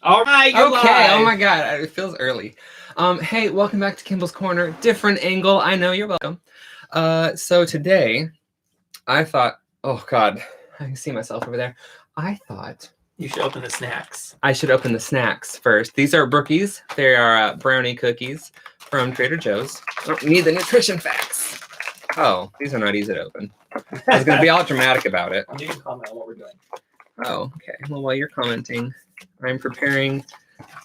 All right, you're Okay, live. oh my god, it feels early. Hey, welcome back to Kimball's Corner. Different angle, I know, you're welcome. So today, I thought, oh god, I can see myself over there. I thought You should open the snacks. I should open the snacks first. These are Brookies. They are brownie cookies from Trader Joe's. I don't need the nutrition facts. Oh, these are not easy to open. I was going to be all dramatic about it. You can comment on what we're doing. Oh, okay. Well, while you're commenting, I'm preparing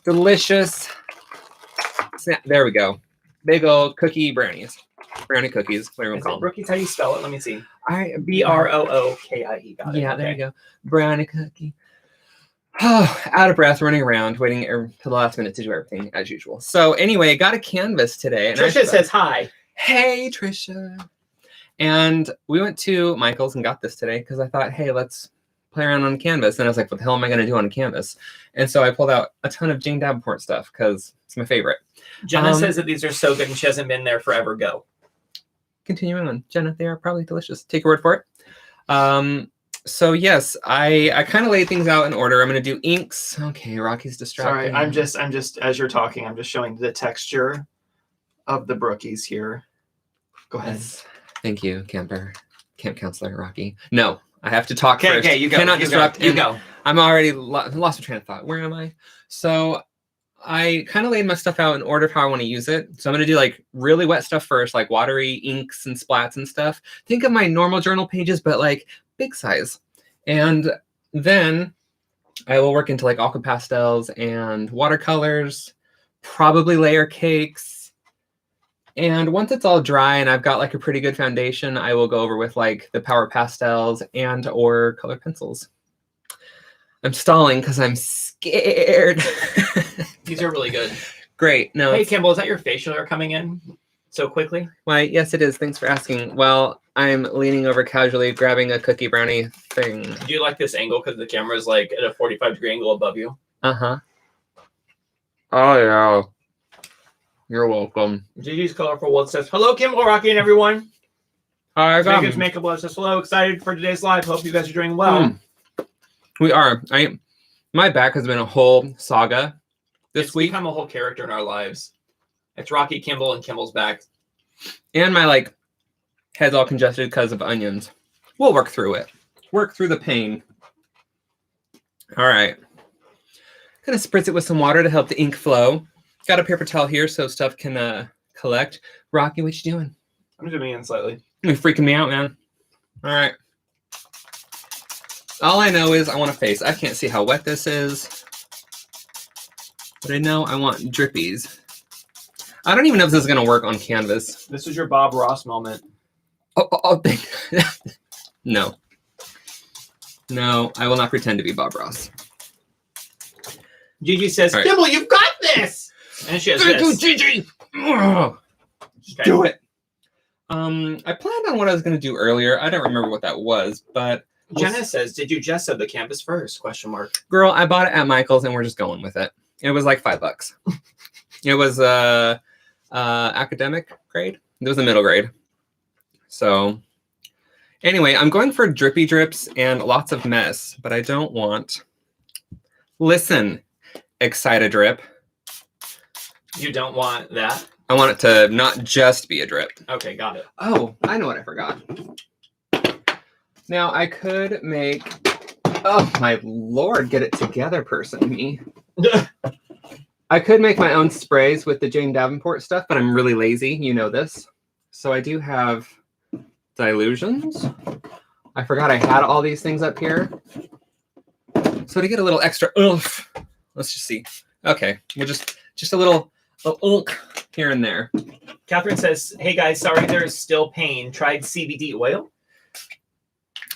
delicious snack. There we go. Big old cookie brownies. Brownie cookies, whatever you Is call it them. Brookies? How do you spell it? Let me see. Brookie. Got it. Yeah, there Okay. you go. Brownie cookie. Oh, out of breath, running around, waiting till the last minute to do everything as usual. So anyway, got a canvas today. And Trisha says hi. Hey, Trisha. And we went to Michael's and got this today because I thought, hey, let's play around on canvas. And I was like, what the hell am I going to do on a canvas? And so I pulled out a ton of Jane Davenport stuff because it's my favorite. Jenna says that these are so good and she hasn't been there forever. Go. Continuing on, Jenna, they are probably delicious. Take your word for it. So yes, I kind of laid things out in order. I'm going to do inks. Okay, Rocky's distracted. Sorry, I'm just as you're talking, I'm just showing the texture of the Brookies here. Go ahead. Yes. Thank you, camp counselor Rocky. No, I have to talk first. Okay, you go. Cannot disrupt. You go. I'm already lost my train of thought. Where am I? So I kind of laid my stuff out in order of how I want to use it. So I'm going to do like really wet stuff first, like watery inks and splats and stuff. Think of my normal journal pages, but like big size. And then I will work into like aqua pastels and watercolors, probably layer cakes. And once it's all dry and I've got like a pretty good foundation, I will go over with like the power pastels and or color pencils. I'm stalling because I'm scared. These are really good. Great. No. Hey, Kimball, is that your facial hair coming in so quickly? Why, yes, it is. Thanks for asking. Well, I'm leaning over casually, grabbing a cookie brownie thing. Do you like this angle because the camera is like at a 45-degree angle above you? Uh-huh. Oh, yeah. You're welcome. Gigi's Colorful World says, hello, Kimball, Rocky, and everyone. Hi, Megan's Makeup Love says, hello, excited for today's live. Hope you guys are doing well. We are. My back has been a whole saga this week. It's become a whole character in our lives. It's Rocky, Kimball, and Kimball's back. And my head's all congested because of onions. We'll work through it. Work through the pain. All right. Gonna spritz it with some water to help the ink flow. Got a paper towel here so stuff can collect. Rocky, what you doing? I'm zooming in slightly. You're freaking me out, man. All right. All I know is I want a face. I can't see how wet this is. But I know I want drippies. I don't even know if this is going to work on canvas. This is your Bob Ross moment. Oh, no. No, I will not pretend to be Bob Ross. Gigi says, right. Kimball, you've got this! And she has Thank you, this. Gigi! Okay. Do it. I planned on what I was going to do earlier. I don't remember what that was, but... Jenna says, did you just have the canvas first? Question mark. Girl, I bought it at Michael's and we're just going with it. It was like $5. It was academic grade. It was a middle grade. So anyway, I'm going for drippy drips and lots of mess, but I don't want... Listen, Excitadrip. You don't want that? I want it to not just be a drip. Okay, got it. Oh, I know what I forgot. Now, I could make... Oh, my Lord, get it together, person, me. I could make my own sprays with the Jane Davenport stuff, but I'm really lazy. You know this. So I do have dilutions. I forgot I had all these things up here. So to get a little extra oomph, let's just see. Okay, we'll just a little oomph here and there. Catherine says, hey guys, sorry there's still pain. Tried CBD oil?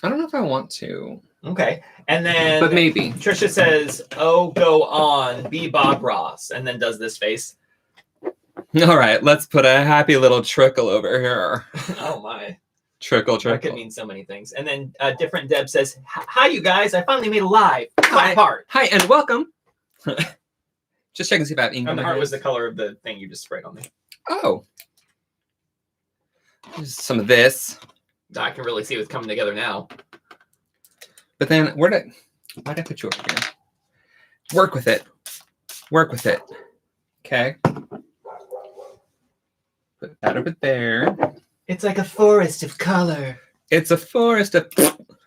I don't know if I want to. Okay. And then but maybe. Trisha says, oh, go on, be Bob Ross, and then does this face. All right, let's put a happy little trickle over here. Oh my. Trickle. That could mean so many things. And then Different Deb says, hi you guys, I finally made a live. Clap heart. Hi and welcome. Just check and see if I have ink on And the my heart hands. was the color of the thing you just sprayed on me. Oh. There's some of this. I can really see what's coming together now. But then why did I put you over here? Work with it. Work with it. Okay. Put that over there. It's like a forest of color. It's a forest of...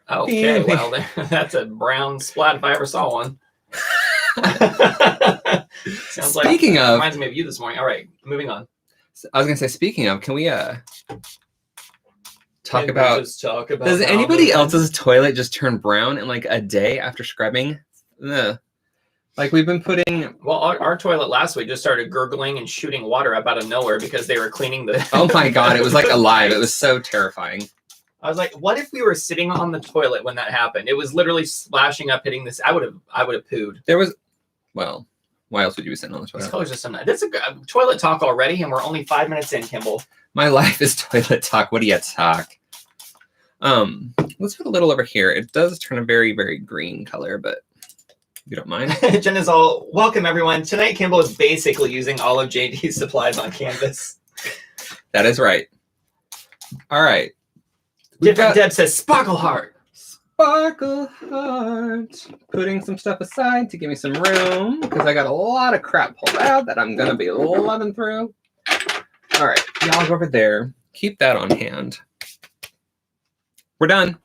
Okay, well, that's a brown splat if I ever saw one. Sounds Speaking of... reminds me of you this morning. All right, moving on. I was going to say, speaking of, can we talk about... Does how anybody else's toilet just turn brown in like a day after scrubbing? Ugh. Like we've been putting... Well, our toilet last week just started gurgling and shooting water up out of nowhere because they were cleaning the... Oh my God, it was like alive. It was so terrifying. I was like, what if we were sitting on the toilet when that happened? It was literally splashing up, hitting this. I would have pooed. There was... Well, why else would you be sitting on the toilet? These colors are so nice. This is a toilet talk already, and we're only 5 minutes in, Kimball. My life is toilet talk. What do you talk? Let's put a little over here. It does turn a very, very green color, but if you don't mind. Jen is all, welcome everyone. Tonight, Kimball is basically using all of JD's supplies on canvas. That is right. All right. Different Deb says, Sparkle Heart. Sparkle Heart. Putting some stuff aside to give me some room because I got a lot of crap pulled out that I'm going to be loving through. All right. Y'all go over there. Keep that on hand. We're done.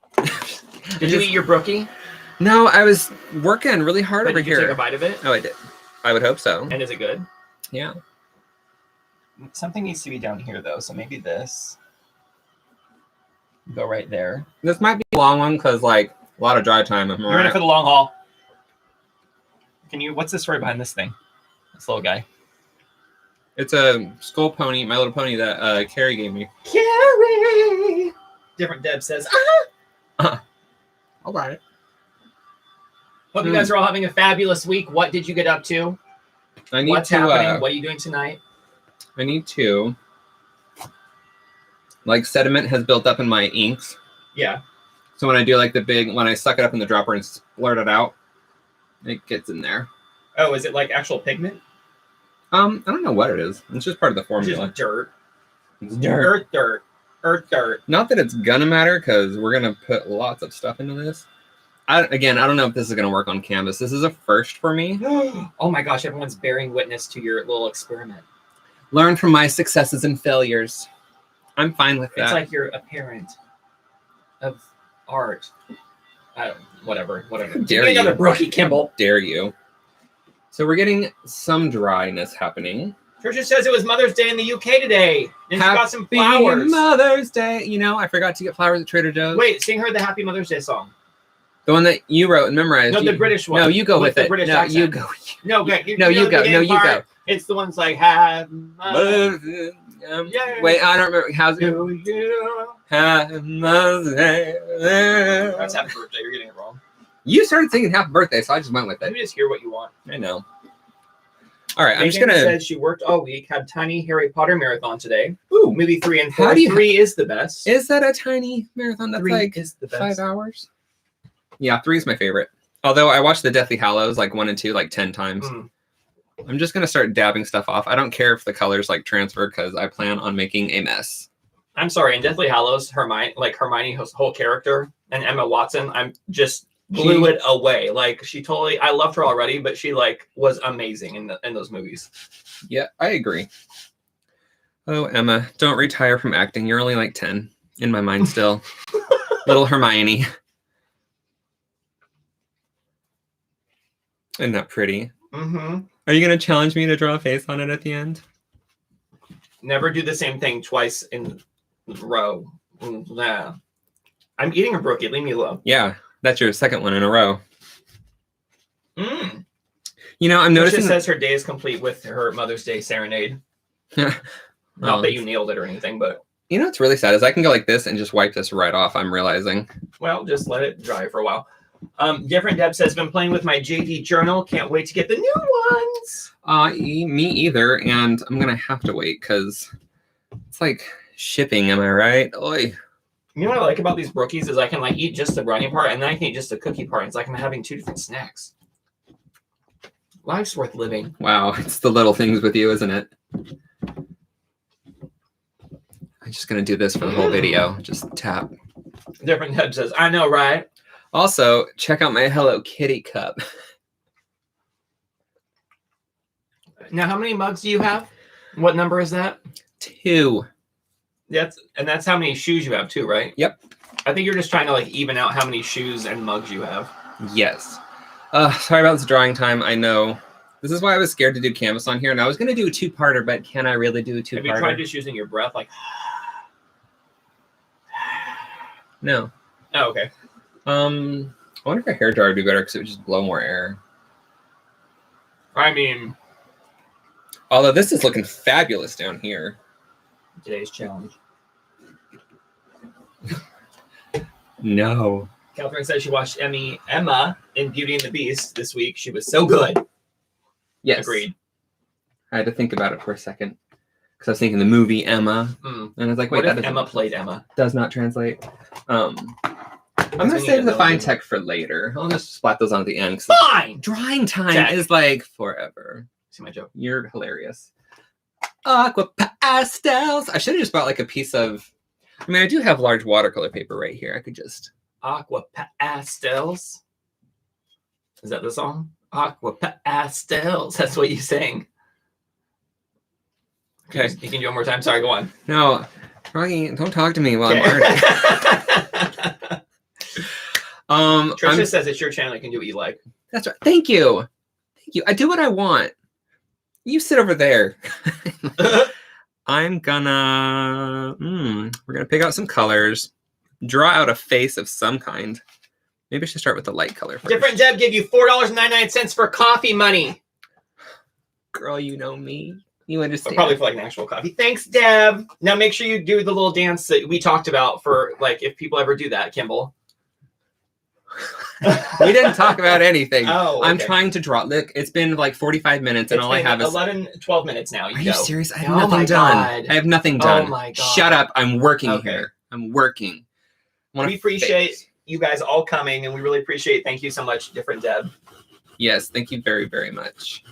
Did you eat your brookie? No, I was working really hard over Did you here. take a bite of it? Oh, I did. I would hope so. And is it good? Yeah. Something needs to be down here, though, so maybe this. Go right there. This might be a long one because, like, a lot of dry time. You're in it for the long haul. What's the story behind this thing? This little guy. It's a skull pony, My Little Pony that Carrie gave me. Carrie! Different Deb says, All right. Hope you guys are all having a fabulous week. What did you get up to? What's happening? What are you doing tonight? I need to... Like, sediment has built up in my inks. Yeah. So when I do, like, when I suck it up in the dropper and splurt it out, it gets in there. Oh, is it like actual pigment? I don't know what it is. It's just part of the It's formula. just dirt. It's dirt. Earth dirt. Not that it's gonna matter, because we're gonna put lots of stuff into this. I don't know if this is gonna work on canvas. This is a first for me. Oh my gosh, everyone's bearing witness to your little experiment. Learn from my successes and failures. I'm fine with that. It's like you're a parent of art. Whatever. Dare you? Another brookie, Kimball. Dare you? So we're getting some dryness happening. Trisha says it was Mother's Day in the UK today. And she got some Happy flowers. Mother's Day. You know, I forgot to get flowers at Trader Joe's. Wait, sing her the Happy Mother's Day song. The one that you wrote and memorized. No, the British one. No, you go with it. British No, accent. you go. No, okay. No, you go. No, you go. It's the ones like, have wait, I don't remember. How's it? you. Happy Mother's Day. That's Happy Birthday. You're getting it wrong. You started singing Happy Birthday, so I just went with Let it. me just hear what you want. I know. All right, I'm just Megan gonna. said she worked all week, had tiny Harry Potter marathon today. Ooh, Movie 3 and 4. How do you- 3 is the best. is that a tiny marathon? That's 3 like is the best. 5 hours. Yeah, 3 is my favorite. Although I watched the Deathly Hallows like 1 and 2 like 10 times. I'm just gonna start dabbing stuff off. I don't care if the colors like transfer because I plan on making a mess. I'm sorry, in Deathly Hallows, Hermione's whole character and Emma Watson, I'm just blew it away. Like I loved her already, but she like was amazing in those movies. Yeah, I agree. Oh, Emma, don't retire from acting. You're only like 10 in my mind still. Little Hermione. Isn't that pretty? Mm-hmm. Are you going to challenge me to draw a face on it at the end? Never do the same thing twice in a row. Nah. I'm eating a brookie. Leave me alone. Yeah, that's your second one in a row. Mm. You know, I'm noticing... Trisha says her day is complete with her Mother's Day serenade. Not that you nailed it or anything, but... You know what's really sad is I can go like this and just wipe this right off, I'm realizing. Well, just let it dry for a while. Different Deb says, been playing with my JD journal. Can't wait to get the new ones. Me either, and I'm going to have to wait because it's like shipping, am I right? Oy. You know what I like about these brookies is I can like eat just the brownie part and then I can eat just the cookie part. It's like I'm having 2 different snacks. Life's worth living. Wow, it's the little things with you, isn't it? I'm just going to do this for the whole video. Just tap. Different Deb says, I know, right? Also, check out my Hello Kitty cup. Now, how many mugs do you have? What number is that? 2. That's how many shoes you have too, right? Yep. I think you're just trying to like even out how many shoes and mugs you have. Yes. Sorry about this drawing time. I know. This is why I was scared to do canvas on here, and I was going to do a 2-parter, but can I really do a 2-parter? Have you tried just using your breath, like? No. Oh, okay. I wonder if a hair dryer would be better because it would just blow more air. I mean, although this is looking fabulous down here. Today's challenge. No. Catherine said she watched Emma in Beauty and the Beast this week. She was so good. Yes. Agreed. I had to think about it for a second because I was thinking the movie Emma, and I was like, "Wait, what that if Emma played Emma?" Does not translate. I'm gonna save the fine tech for later. I'll just splat those on at the end. Fine. Drawing time Check. is like forever. See my joke? You're hilarious. Aqua pastels. I should have just bought like a piece of. I mean, I do have large watercolor paper right here. I could just. Aqua pastels. Is that the song? Aqua pastels. That's what you sang. Okay. You can do it one more time. Sorry, go on. No, Rocky, don't talk to me while I'm learning. Trisha says it's your channel. You can do what you like. That's right. Thank you. Thank you. I do what I want. You sit over there. I'm gonna. We're gonna pick out some colors. Draw out a face of some kind. Maybe I should start with the light color first. Different Deb gave you $4.99 for coffee money. Girl, you know me. You understand. But probably for like an actual coffee. Thanks, Deb. Now make sure you do the little dance that we talked about for like if people ever do that, Kimball. We didn't talk about anything. Oh, okay. I'm trying to draw. Look, it's been like 45 minutes, and all I have is 12 minutes now. Are you serious? I have nothing done. I have nothing done. Oh my God. Shut up. I'm working here. I'm working. We appreciate you guys all coming, and we really appreciate. Thank you so much, Different Deb. Yes, thank you very, very much.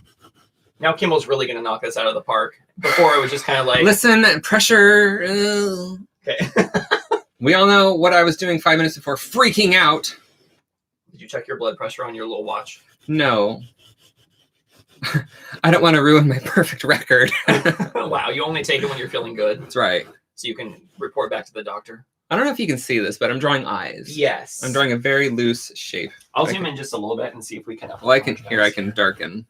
Now Kimball's really going to knock us out of the park. Before it was just kind of like... Listen, pressure. Okay. We all know what I was doing 5 minutes before freaking out. Did you check your blood pressure on your little watch? No. I don't want to ruin my perfect record. Wow, you only take it when you're feeling good. That's right. So you can report back to the doctor. I don't know if you can see this, but I'm drawing eyes. Yes. I'm drawing a very loose shape. I'll zoom in just a little bit and see if we can... Well, I can darken.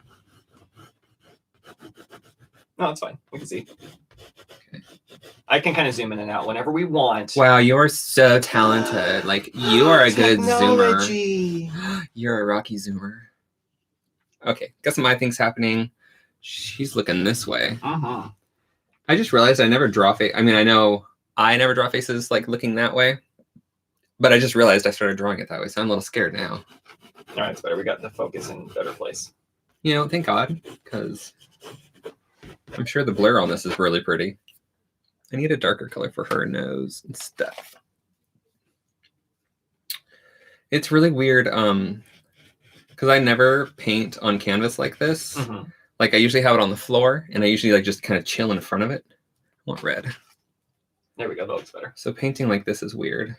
No, it's fine. We can see. Okay. I can kind of zoom in and out whenever we want. Wow, you're so talented. Like, you are a good Technology. zoomer. You're a Rocky zoomer. Okay, got some eye things happening. She's looking this way. Uh-huh. I just realized I never draw face. I mean, I know I never draw faces like looking that way, but I just realized I started drawing it that way, so I'm a little scared now. All right, it's better. We got the focus in a better place. You know, thank God, because I'm sure the blur on this is really pretty. I need a darker color for her nose and stuff. It's really weird, because I never paint on canvas like this. Mm-hmm. Like, I usually have it on the floor, and I usually like just kind of chill in front of it. I want red. There we go. That looks better. So painting like this is weird.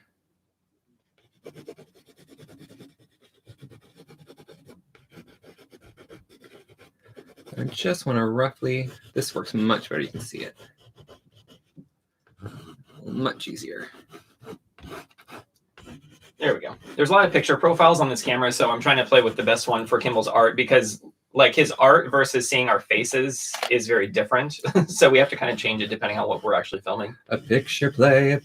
I just want to roughly... This works much better. You can see it. Much easier. There we go. There's a lot of picture profiles on this camera, so I'm trying to play with the best one for Kimball's art because like his art versus seeing our faces is very different. So we have to kind of change it depending on what we're actually filming. A picture play,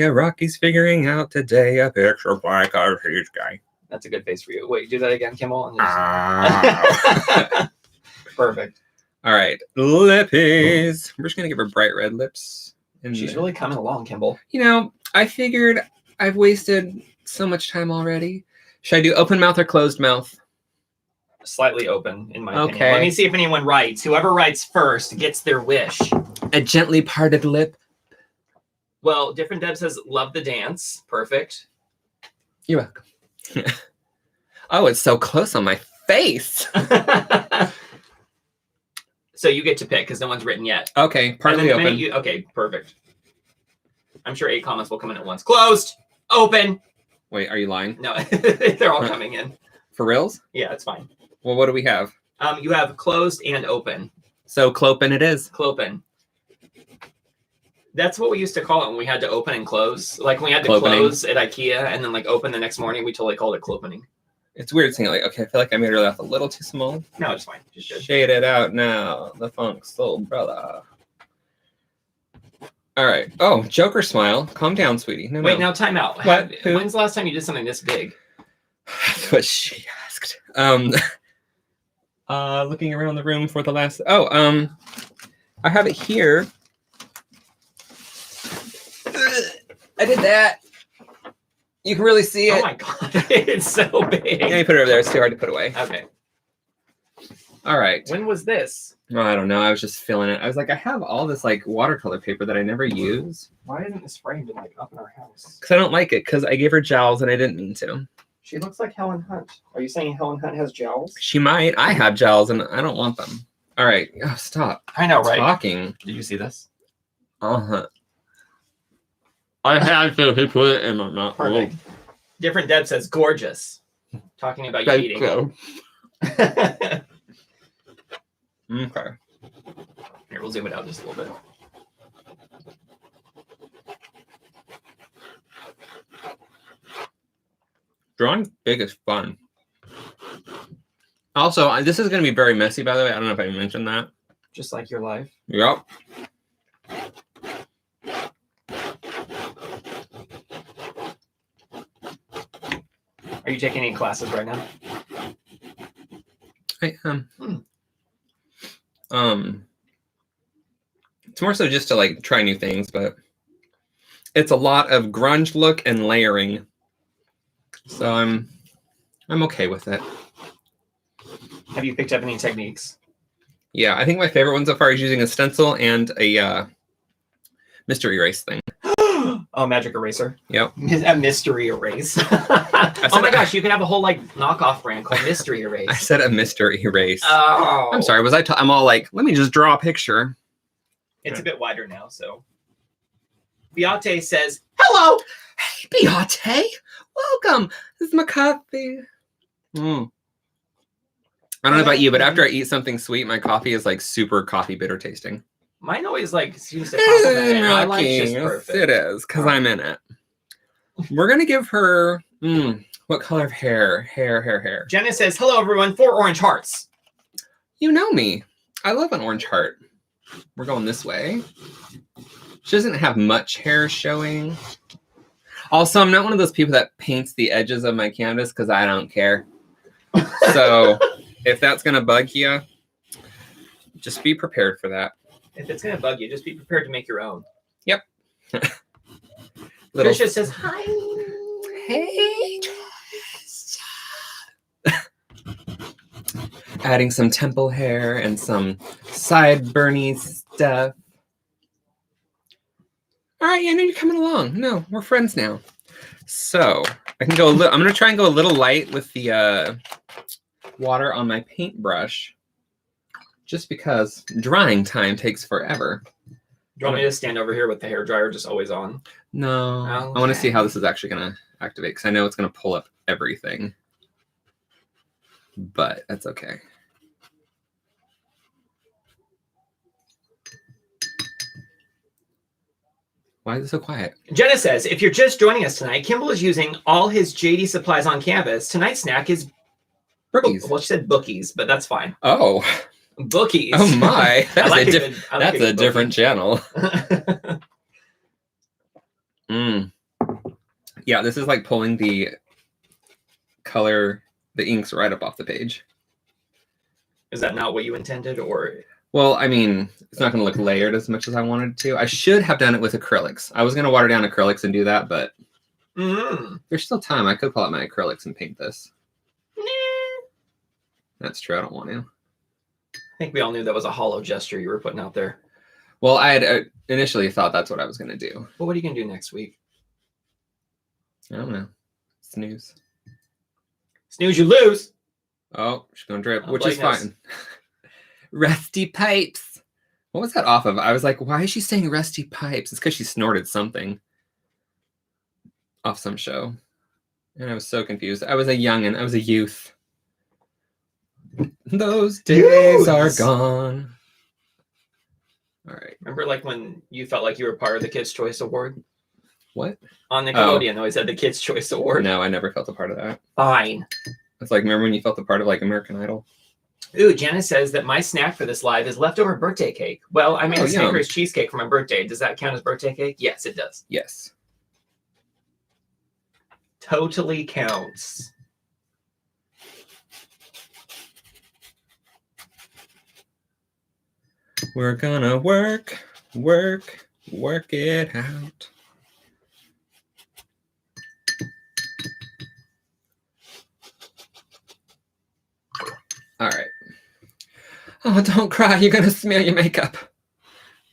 Rocky's figuring out today. A picture play, cause he's guy. That's a good face for you. Wait, do that again, Kimball. Perfect. All right, lippies. We're just gonna give her bright red lips. She's really coming along, Kimball. You know, I figured I've wasted so much time already. Should I do open mouth or closed mouth? Slightly open, in my opinion. Let me see if anyone writes. Whoever writes first gets their wish. A gently parted lip. Well, Different Deb says, love the dance. Perfect. You're welcome. Oh, it's so close on my face. So you get to pick because no one's written yet. Okay, partly open. Okay, perfect. I'm sure 8 comments will come in at once. Closed. Open. Wait, are you lying? No, they're all coming in. For reals? Yeah, it's fine. Well, what do we have? You have closed and open. So clopen it is. Clopen. That's what we used to call it when we had to open and close. Like when we had to Clopening. close at IKEA and then like open the next morning, we totally called it clopening. It's weird saying like, okay, I feel like I made her laugh a little too small. No, it's fine. Just good. Shade it out now. The funk soul brother. All right. Oh, Joker smile. Calm down, sweetie. No, Wait, no. now time out. What? Who? When's the last time you did something this big? That's what she asked. Looking around the room for the last. I have it here. I did that. You can really see it. Oh my god, it's so big. Yeah, you put it over there. It's too hard to put away. Okay. All right. When was this? Oh, I don't know. I was just feeling it. I was like, I have all this like watercolor paper that I never use. Why isn't this framed in like up in our house? Because I don't like it. Because I gave her jowls and I didn't mean to. She looks like Helen Hunt. Are you saying Helen Hunt has jowls? She might. I have jowls and I don't want them. All right. Oh, stop. I know, right? Talking. Did you see this? Uh-huh. I had to put it in my mouth. Perfect. Different Deb says gorgeous. Talking about you eating. Okay. Here, we'll zoom it out just a little bit. Drawing big is fun. Also, this is going to be very messy, by the way. I don't know if I mentioned that. Just like your life. Yep. Are you taking any classes right now? I am. It's more so just to like try new things, but it's a lot of grunge look and layering. So I'm okay with it. Have you picked up any techniques? Yeah, I think my favorite one so far is using a stencil and a mystery erase thing. Oh, magic eraser. Yep. A mystery erase. Oh my gosh, you could have a whole like knockoff brand called Mystery Erase. I said a mystery erase. Oh. I'm sorry. Was I'm all like, let me just draw a picture. It's a bit wider now, so. Beate says, hello. Hey, Beate. Welcome. This is my coffee. I don't know about you, but after I eat something sweet, my coffee is like super coffee bitter tasting. Mine always like seems to compliment it. My life's just perfect. It is, because I'm in it. We're going to give her, what color of hair? Hair. Jenna says, hello everyone, 4 orange hearts. You know me. I love an orange heart. We're going this way. She doesn't have much hair showing. Also, I'm not one of those people that paints the edges of my canvas because I don't care. So if that's going to bug you, just be prepared for that. If it's going to bug you, just be prepared to make your own. Yep. Trisha says, hi. Hey. Adding some temple hair and some sideburny stuff. All right, I know you're coming along. No, we're friends now. So I can go a little. I'm gonna try and go a little light with the water on my paintbrush, just because drying time takes forever. Do you want me to stand over here with the hairdryer just always on? No, Okay. I want to see how this is actually gonna activate because I know it's gonna pull up everything, but that's okay. Why is it so quiet? Jenna says, if you're just joining us tonight, Kimball is using all his JD supplies on canvas. Tonight's snack is Brookies. Well, she said bookies, but that's fine. Oh. Bookies. Oh my. That's that's a different channel. Yeah, this is like pulling the inks right up off the page. Is that not what you intended, or? Well, I mean, it's not going to look layered as much as I wanted to. I should have done it with acrylics. I was going to water down acrylics and do that, but there's still time. I could pull out my acrylics and paint this. That's true. I don't want to. I think we all knew that was a hollow gesture you were putting out there. Well, I had initially thought that's what I was going to do. Well, what are you going to do next week? I don't know. Snooze. Snooze, you lose. Oh, she's going to drip, Oh, which is Blake knows. fine. Rusty pipes. What was that off of? I was like, why is she saying rusty pipes? It's because she snorted something off some show. And I was so confused. I was a youngin'. I was a youth. Those days are Dudes. gone. All right. Remember, like when you felt like you were part of the Kids' Choice Award What? on Nickelodeon? They always had the Kids' Choice Award. No, I never felt a part of that. Fine. It's like, remember when you felt a part of like American Idol? Ooh, Janice says that my snack for this live is leftover birthday cake. Well, I made a yum. Snickers cheesecake for my birthday. Does that count as birthday cake? Yes, it does. Yes. Totally counts. We're gonna work it out. All right. Oh, don't cry. You're gonna smear your makeup.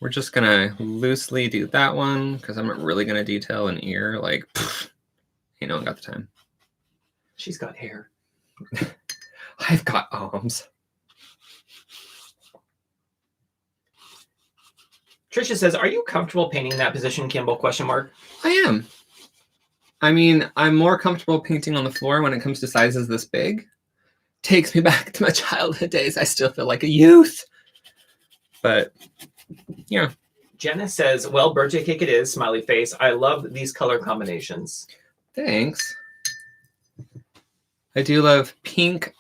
We're just gonna loosely do that one because I'm not really gonna detail an ear. Like, no one got the time. She's got hair. I've got arms. Trisha says, "Are you comfortable painting that position, Kimball?" Question mark. I am. I mean, I'm more comfortable painting on the floor when it comes to sizes this big. Takes me back to my childhood days. I still feel like a youth. But, yeah. Jenna says, "Well, birthday cake it is." Smiley face. I love these color combinations. Thanks. I do love pink,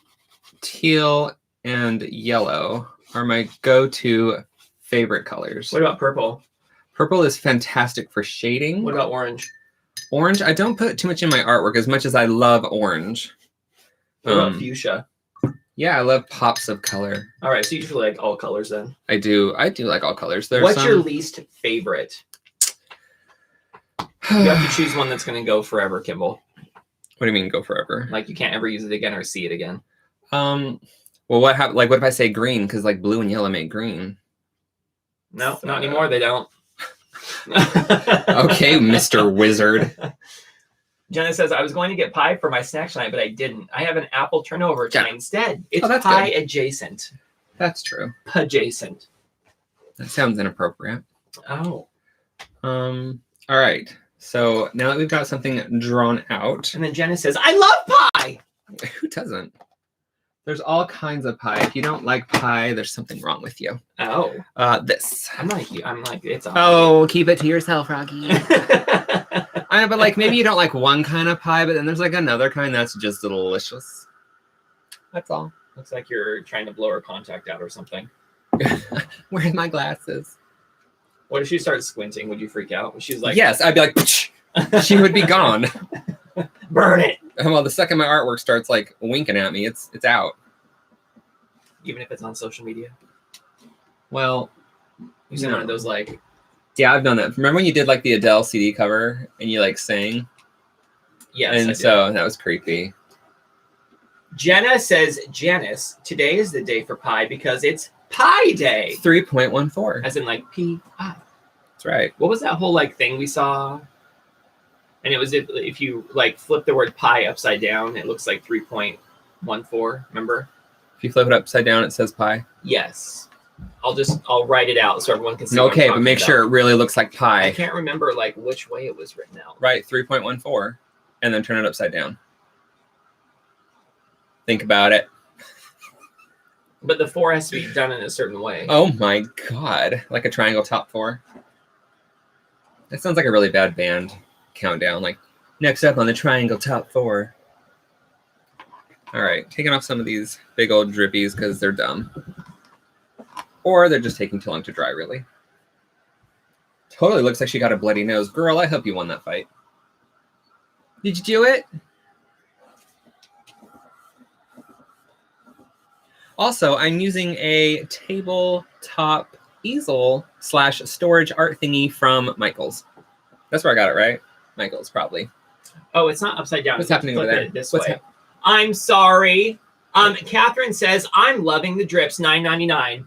teal, and yellow are my go-to favorite colors. What about purple? Purple is fantastic for shading. What about orange? Orange, I don't put too much in my artwork as much as I love orange. What about fuchsia? Yeah, I love pops of color. All right, so you usually like all colors then. I do like all colors. What's your least favorite? You have to choose one that's going to go forever, Kimball. What do you mean go forever? Like you can't ever use it again or see it again. Well, what if I say green? Because like blue and yellow make green. No, not anymore. They don't. Okay, Mr. Wizard. Jenna says, "I was going to get pie for my snack tonight, but I didn't. I have an apple turnover tonight instead. It's pie good. adjacent." That's true. Adjacent. That sounds inappropriate. Oh. All right. So now that we've got something drawn out. And then Jenna says, "I love pie." Who doesn't? There's all kinds of pie. If you don't like pie, there's something wrong with you. Oh. This. I'm like, it's all Oh, keep it to yourself, Rocky. I know, but like maybe you don't like one kind of pie, but then there's like another kind that's just delicious. That's all. Looks like you're trying to blow her contact out or something. Where's my glasses? What if she starts squinting? Would you freak out? She's like, yes, I'd be like, she would be gone. Burn it. Well, the second my artwork starts like winking at me, it's out. Even if it's on social media. Well, you seen one of those like. Yeah, I've done that. Remember when you did like the Adele CD cover and you like sang? Yes. And so that was creepy. Jenna says, "Janice, today is the day for pie because it's Pie Day." 3.14. As in like P-I. That's right. What was that whole like thing we saw? And it was if you like flip the word pie upside down, it looks like 3.14. Remember? If you flip it upside down, it says pie. Yes. I'll write it out so everyone can see. Okay, but make sure it really looks like pie. I can't remember like which way it was written out. Right, 3.14, and then turn it upside down. Think about it. But the 4 has to be done in a certain way. Oh my god, like a triangle top 4. That sounds like a really bad band countdown. Like next up on the triangle top 4. All right, taking off some of these big old drippies because they're dumb. Or they're just taking too long to dry, really. Totally looks like she got a bloody nose. Girl, I hope you won that fight. Did you do it? Also, I'm using a tabletop easel / storage art thingy from Michael's. That's where I got it, right? Michael's, probably. Oh, it's not upside down. What's happening over there? This way. I'm sorry. Catherine says, "I'm loving the drips, $9.99.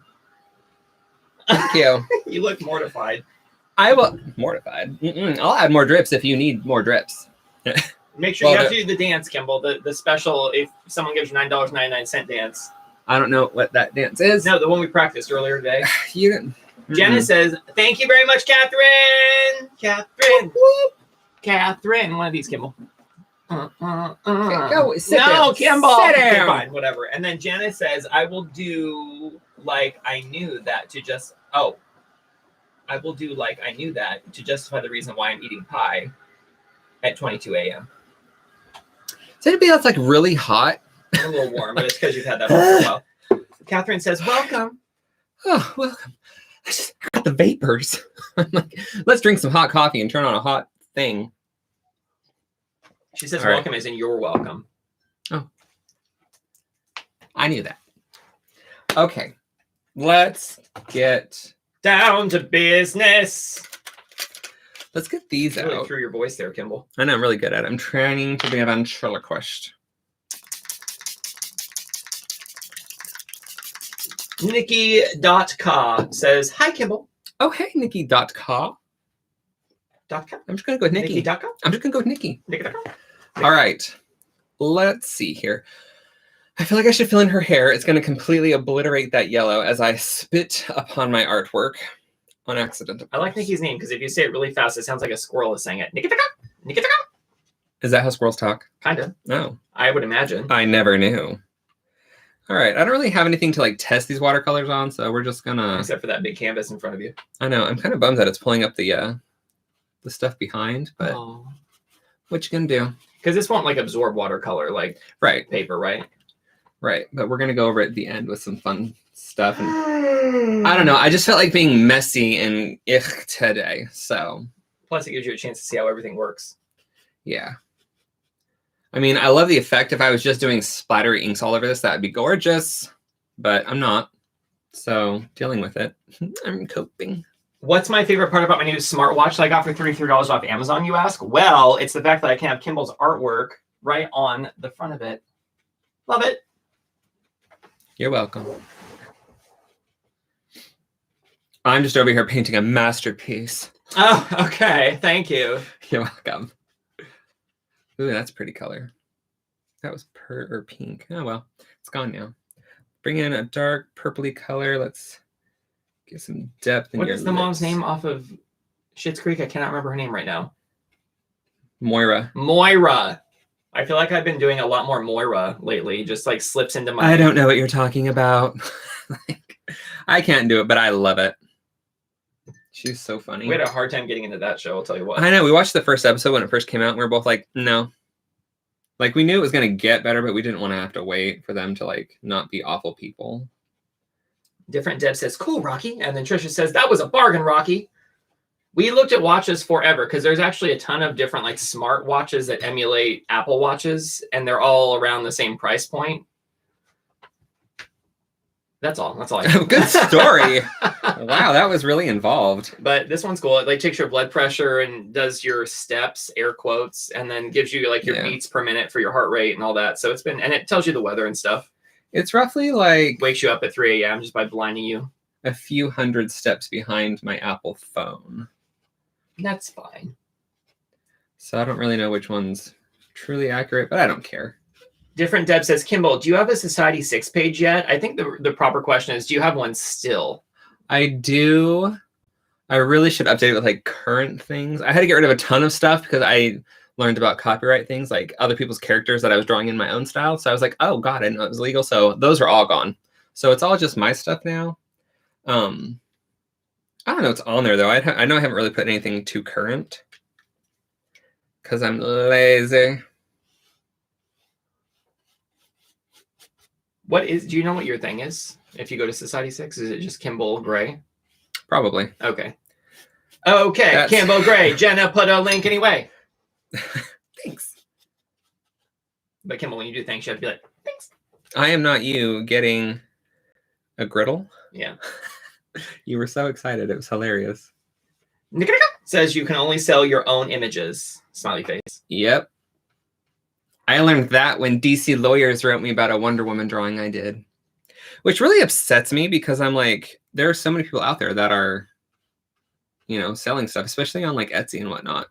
Thank you. You look mortified. I will. Mortified. I'll add more drips if you need more drips. Make sure you have to do the dance, Kimball. The special, if someone gives you $9.99 dance. I don't know what that dance is. No, the one we practiced earlier today. You didn't. Jenna says, "Thank you very much, Catherine." Catherine. Whoop. Catherine. One of these, Kimball. Go, sit no, down. Kimball. Sit Okay, down. fine, whatever. And then Janice says, I will do like I knew that to just, I will do like I knew that to justify the reason why I'm eating pie at 22 a.m. Is anybody else like really hot? I'm a little warm, but it's because you've had that for a while. Catherine says, welcome. Oh, welcome. I just got the vapors. I'm like, let's drink some hot coffee and turn on a hot thing. She says, All right. welcome as in you're welcome. Oh, I knew that. Okay, let's get down to business. Let's get these You really out. threw your voice there, Kimball. I know, I'm really good at it. I'm training to be a ventriloquist. Nikki.ca says, hi, Kimball. Oh, hey, Nikki.ca. I'm just going to go with Nikki. Nikki.ca? I'm just going to go with Nikki. Nikki.ca? All right. Let's see here. I feel like I should fill in her hair. It's going to completely obliterate that yellow as I spit upon my artwork on accident. I like Nikki's name because if you say it really fast, it sounds like a squirrel is saying it. Nikki.ca? Nikki.ca? Is that how squirrels talk? Kind of. No. I would imagine. I never knew. All right. I don't really have anything to like test these watercolors on, so we're just going to... Except for that big canvas in front of you. I know. I'm kind of bummed that it's pulling up the stuff behind, but what you gonna do? Because this won't like absorb watercolor like Right. paper, right? Right. But we're gonna go over at the end with some fun stuff. And I don't know. I just felt like being messy and today. So Plus, it gives you a chance to see how everything works. yeah. I mean, I love the effect. If I was just doing splattery inks all over this, that'd be gorgeous. But I'm not. So dealing with it. I'm coping. What's my favorite part about my new smartwatch that I got for $33 off Amazon, you ask? Well, it's the fact that I can have Kimball's artwork right on the front of it. Love it. You're welcome. I'm just over here painting a masterpiece. Oh, okay. Thank you. You're welcome. Ooh, that's a pretty color. That was pink. Oh, well, it's gone now. Bring in a dark purpley color. Let's get some depth in What your is the mom's lips. name off of Schitt's Creek? I cannot remember her name right now. Moira. Moira. I feel like I've been doing a lot more Moira lately. Just like slips into my... I don't know what you're talking about. Like, I can't do it, but I love it. She's so funny. We had a hard time getting into that show, I'll tell you what. I know. We watched the first episode when it first came out, and we were both like, no. Like, we knew it was going to get better, but we didn't want to have to wait for them to, like, not be awful people. Different Deb says, cool, Rocky. And then Trisha says, that was a bargain, Rocky. We looked at watches forever because there's actually a ton of different like smart watches that emulate Apple watches, and they're all around the same price point. That's all. That's all I know. Good story. Wow, that was really involved. But this one's cool. It like takes your blood pressure and does your steps, air quotes, and then gives you like your beats per minute for your heart rate and all that. So it's been, and it tells you the weather and stuff. It's roughly like Wakes you up at 3 a.m. just by blinding you. a few hundred steps behind my Apple phone. That's fine. So I don't really know which one's truly accurate, but I don't care. Different Deb says, Kimball, do you have a Society 6 page yet? I think the proper question is, do you have one still? I do. I really should update it with like current things. I had to get rid of a ton of stuff because I learned about copyright things, like other people's characters that I was drawing in my own style. So I was like, oh God, I didn't know it was legal. So those are all gone. So it's all just my stuff now. I don't know what's on there though. I know I haven't really put anything too current because I'm lazy. Do you know what your thing is? If you go to Society 6, is it just Kimball Gray? Probably. Okay. Okay, Kimball Gray. Jenna put a link anyway. Thanks. But Kimball, when you do things, you have to be like, thanks. I am not you getting a griddle. Yeah. You were so excited. It was hilarious. Says you can only sell your own images. Smiley face. Yep. I learned that when DC lawyers wrote me about a Wonder Woman drawing I did, which really upsets me because I'm like, there are so many people out there that are, you know, selling stuff, especially on like Etsy and whatnot.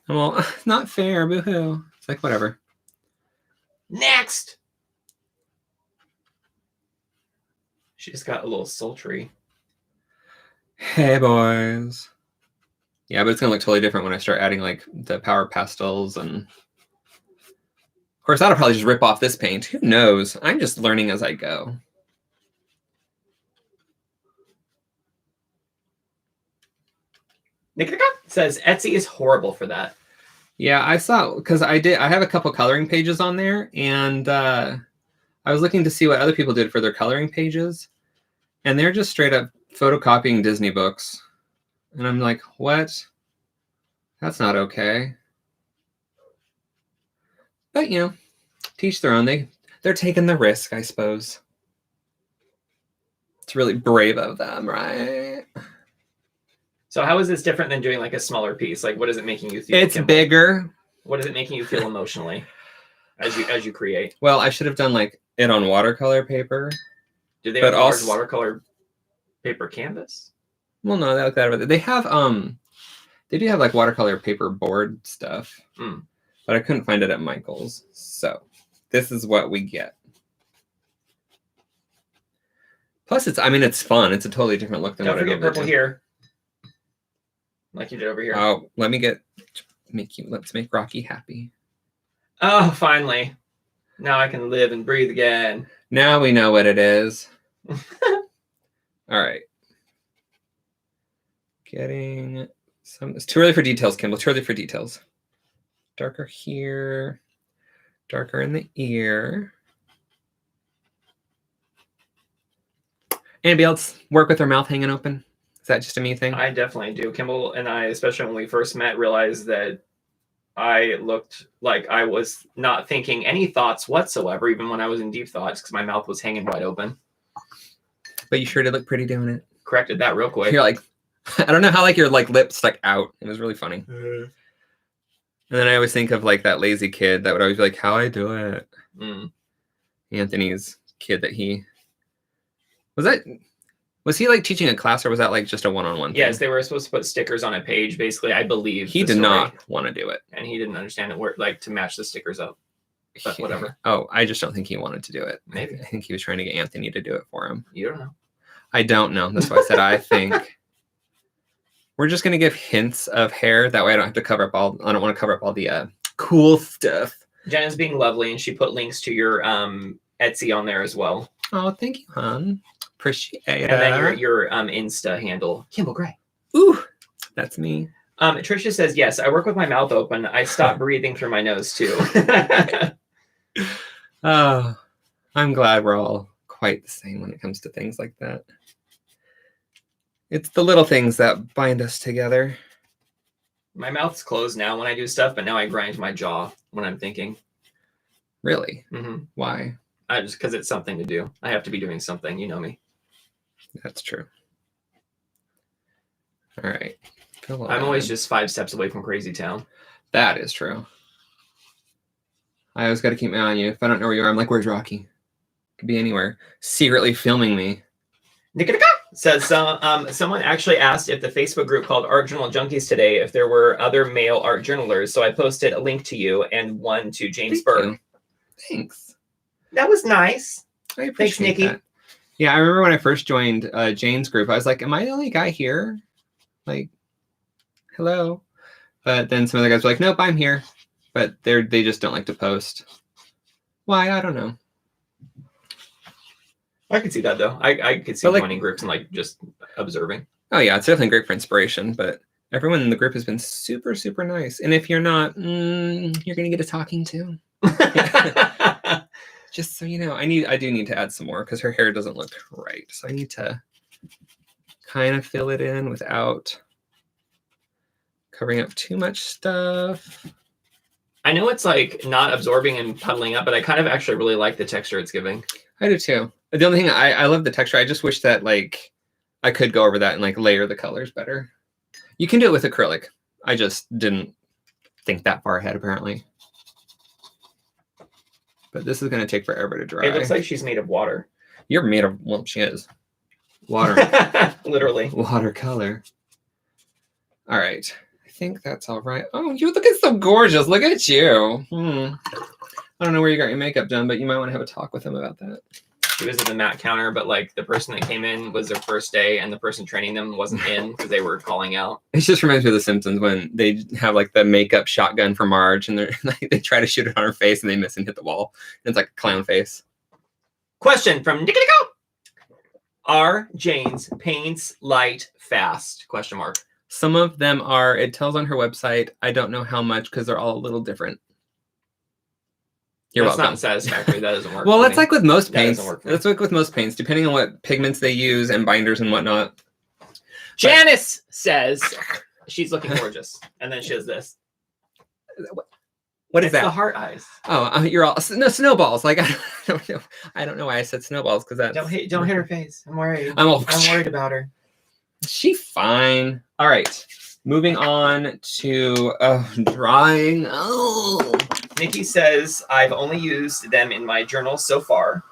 Well, not fair. Boo-hoo. It's like, whatever. Next. She just got a little sultry. Hey, boys. Yeah, but it's gonna look totally different when I start adding like the power pastels, and of course that'll probably just rip off this paint. Who knows? I'm just learning as I go. Nikita says Etsy is horrible for that. Yeah, I saw, because I have a couple coloring pages on there, and I was looking to see what other people did for their coloring pages, and they're just straight up photocopying Disney books. And I'm like, what? That's not okay. But, you know, teach their own. They're taking the risk, I suppose. It's really brave of them, right? So how is this different than doing like a smaller piece? Like, what is it making you feel? It's Kimball? bigger. What is it making you feel emotionally as you create? Well, I should have done like it on watercolor paper. Do they have a large watercolor paper canvas? Well, no, they look that over. They have they do have like watercolor paper board stuff, but I couldn't find it at Michael's. So this is what we get. Plus, it's fun. It's a totally different look than Don't what I forget normally purple do. here, like you did over here. Oh, let's make Rocky happy. Oh, finally. Now I can live and breathe again. Now we know what it is. All right. Getting some. It's too early for details, Kimball. Too early for details. Darker here. Darker in the ear. Anybody else work with their mouth hanging open? Is that just a me thing? I definitely do. Kimball and I, especially when we first met, realized that I looked like I was not thinking any thoughts whatsoever, even when I was in deep thoughts, because my mouth was hanging wide open. But you sure did look pretty doing it. Corrected that real quick. You're like, I don't know how like your like lip stuck out. It was really funny. And then I always think of like that lazy kid that would always be like, how I do it. Anthony's kid that he was he like teaching a class, or was that like just a one-on-one thing? Yes, they were supposed to put stickers on a page, basically, I believe. He did not want to do it. And he didn't understand it, where like to match the stickers up. But whatever. Oh, I just don't think he wanted to do it. Maybe. I think he was trying to get Anthony to do it for him. You don't know. I don't know. That's why I said I think. We're just going to give hints of hair. That way I don't have to cover up all, I don't want to cover up all the cool stuff. Jen is being lovely, and she put links to your Etsy on there as well. Oh, thank you, hon. Appreciate it. And then your Insta handle, Kimball Gray. Ooh, that's me. Tricia says, yes, I work with my mouth open. I stop breathing through my nose too. Oh, I'm glad we're all quite the same when it comes to things like that. It's the little things that bind us together. My mouth's closed now when I do stuff, but now I grind my jaw when I'm thinking. Really? Mm-hmm. Why? Just because it's something to do. I have to be doing something. You know me. That's true. All right. I'm always just 5 steps away from Crazy Town. That is true. I always got to keep my eye on you. If I don't know where you are, I'm like, where's Rocky? Could be anywhere. Secretly filming me. Nikita says someone actually asked if the Facebook group called Art Journal Junkies today if there were other male art journalers. So I posted a link to you and one to James Burke. Thanks. That was nice. I appreciate Thanks, Nikki. that. Yeah, I remember when I first joined Jane's group, I was like, am I the only guy here? Like, hello. But then some other guys were like, nope, I'm here. But they just don't like to post. Why? I don't know. I could see that though. I could see joining groups and like just observing. Oh yeah, it's definitely great for inspiration. But everyone in the group has been super, super nice. And if you're not, you're gonna get a talking to. Just so you know, I do need to add some more because her hair doesn't look right. So I need to kind of fill it in without covering up too much stuff. I know it's like not absorbing and puddling up, but I kind of actually really like the texture it's giving. I do too. The only thing I love the texture. I just wish that like I could go over that and like layer the colors better. You can do it with acrylic. I just didn't think that far ahead apparently. But this is going to take forever to dry. It looks like she's made of water. You're made of, well, she is. Water. Literally. Watercolor. All right. I think that's all right. Oh, you looking so gorgeous. Look at you. I don't know where you got your makeup done, but you might want to have a talk with him about that. She was at the mat counter, but like the person that came in was their first day, and the person training them wasn't in because they were calling out. It just reminds me of The Simpsons when they have like the makeup shotgun for Marge, and they try to shoot it on her face, and they miss and hit the wall. And it's like a clown face. Question from Nico Nico. Are Jane's paints light fast? Question mark. Some of them are. It tells on her website. I don't know how much because they're all a little different. That's not satisfactory. That doesn't work. Well, that's like with most paints. That's like with most paints, depending on what pigments they use and binders and whatnot. Janice says she's looking gorgeous, and then she has this. What is that? The heart eyes. Oh, you're all snowballs. Like I don't know. I don't know why I said snowballs because that. Don't hit her face. I'm worried. I'm worried about her. She's fine. All right. Moving on to drawing. Oh. Nikki says, I've only used them in my journal so far.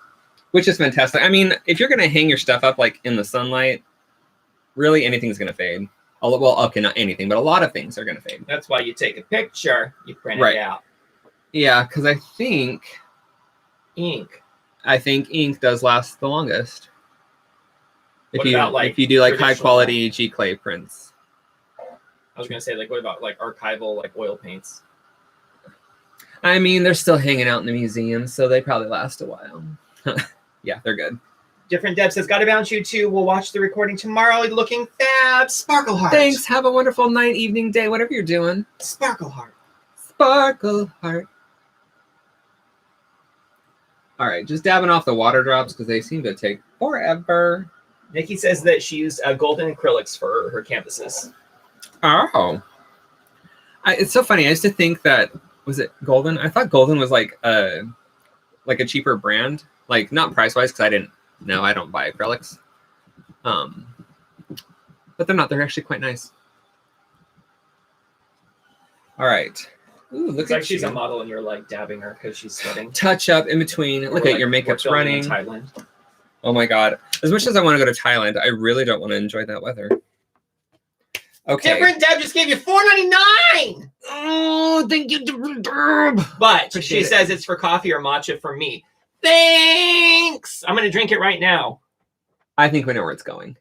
Which is fantastic. I mean, if you're going to hang your stuff up like in the sunlight, really anything's going to fade. Well, okay, not anything, but a lot of things are going to fade. That's why you take a picture, you print it out. Yeah, because I think ink does last the longest. If you do like high quality G clay prints. I was going to say, like, what about like archival, like oil paints? I mean, they're still hanging out in the museum, so they probably last a while. Yeah, they're good. Different Deb says, gotta bounce you too. We'll watch the recording tomorrow. Looking fab. Sparkle heart. Thanks. Have a wonderful night, evening, day, whatever you're doing. Sparkle heart. Sparkle heart. All right, just dabbing off the water drops because they seem to take forever. Nikki says that she used golden acrylics for her canvases. Oh. It's so funny. I used to think that, was it Golden? I thought Golden was like a cheaper brand. Like, not price-wise, because I don't buy acrylics. But they're not. They're actually quite nice. All right. Ooh, looks like she's a model and you're like dabbing her because she's sweating. Touch up in between. Look at your makeup's running. In Thailand. Oh my God. As much as I want to go to Thailand, I really don't want to enjoy that weather. Okay. Different Deb just gave you $4.99. Oh, thank you, Different Deb. But she says it's for coffee or matcha for me. Thanks. I'm going to drink it right now. I think we know where it's going.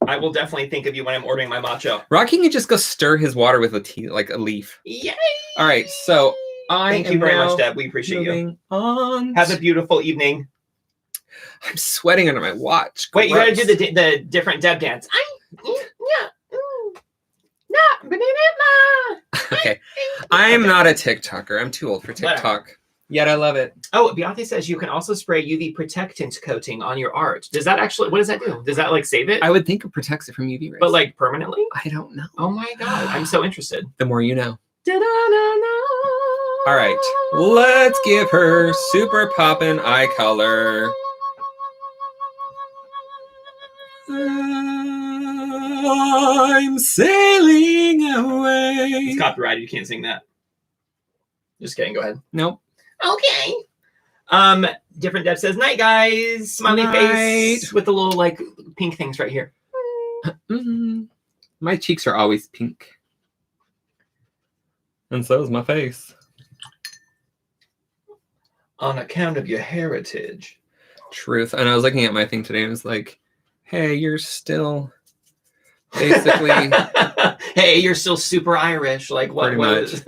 I will definitely think of you when I'm ordering my matcha. Rocky can just go stir his water with a tea, like a leaf. Yay! All right, so thank you very much, Deb. We appreciate you. Have a beautiful evening. I'm sweating under my watch. Wait, you gotta do the different Deb dance. Okay, I'm not a TikToker. I'm too old for TikTok. Yet I love it. Oh, Beyonce says you can also spray UV protectant coating on your art. Does that actually? What does that do? Does that like save it? I would think it protects it from UV rays, but like permanently? I don't know. Oh my God, I'm so interested. The more you know. All right, let's give her super poppin' eye color. I'm sailing away. It's copyrighted. You can't sing that. Just kidding. Go ahead. Nope. Okay. Different Deb says, night, guys. Smiley face with the little like pink things right here. My cheeks are always pink. And so is my face. On account of your heritage. Truth. And I was looking at my thing today and it was like, hey, you're still basically... hey, you're still super Irish. Like, what? Pretty much.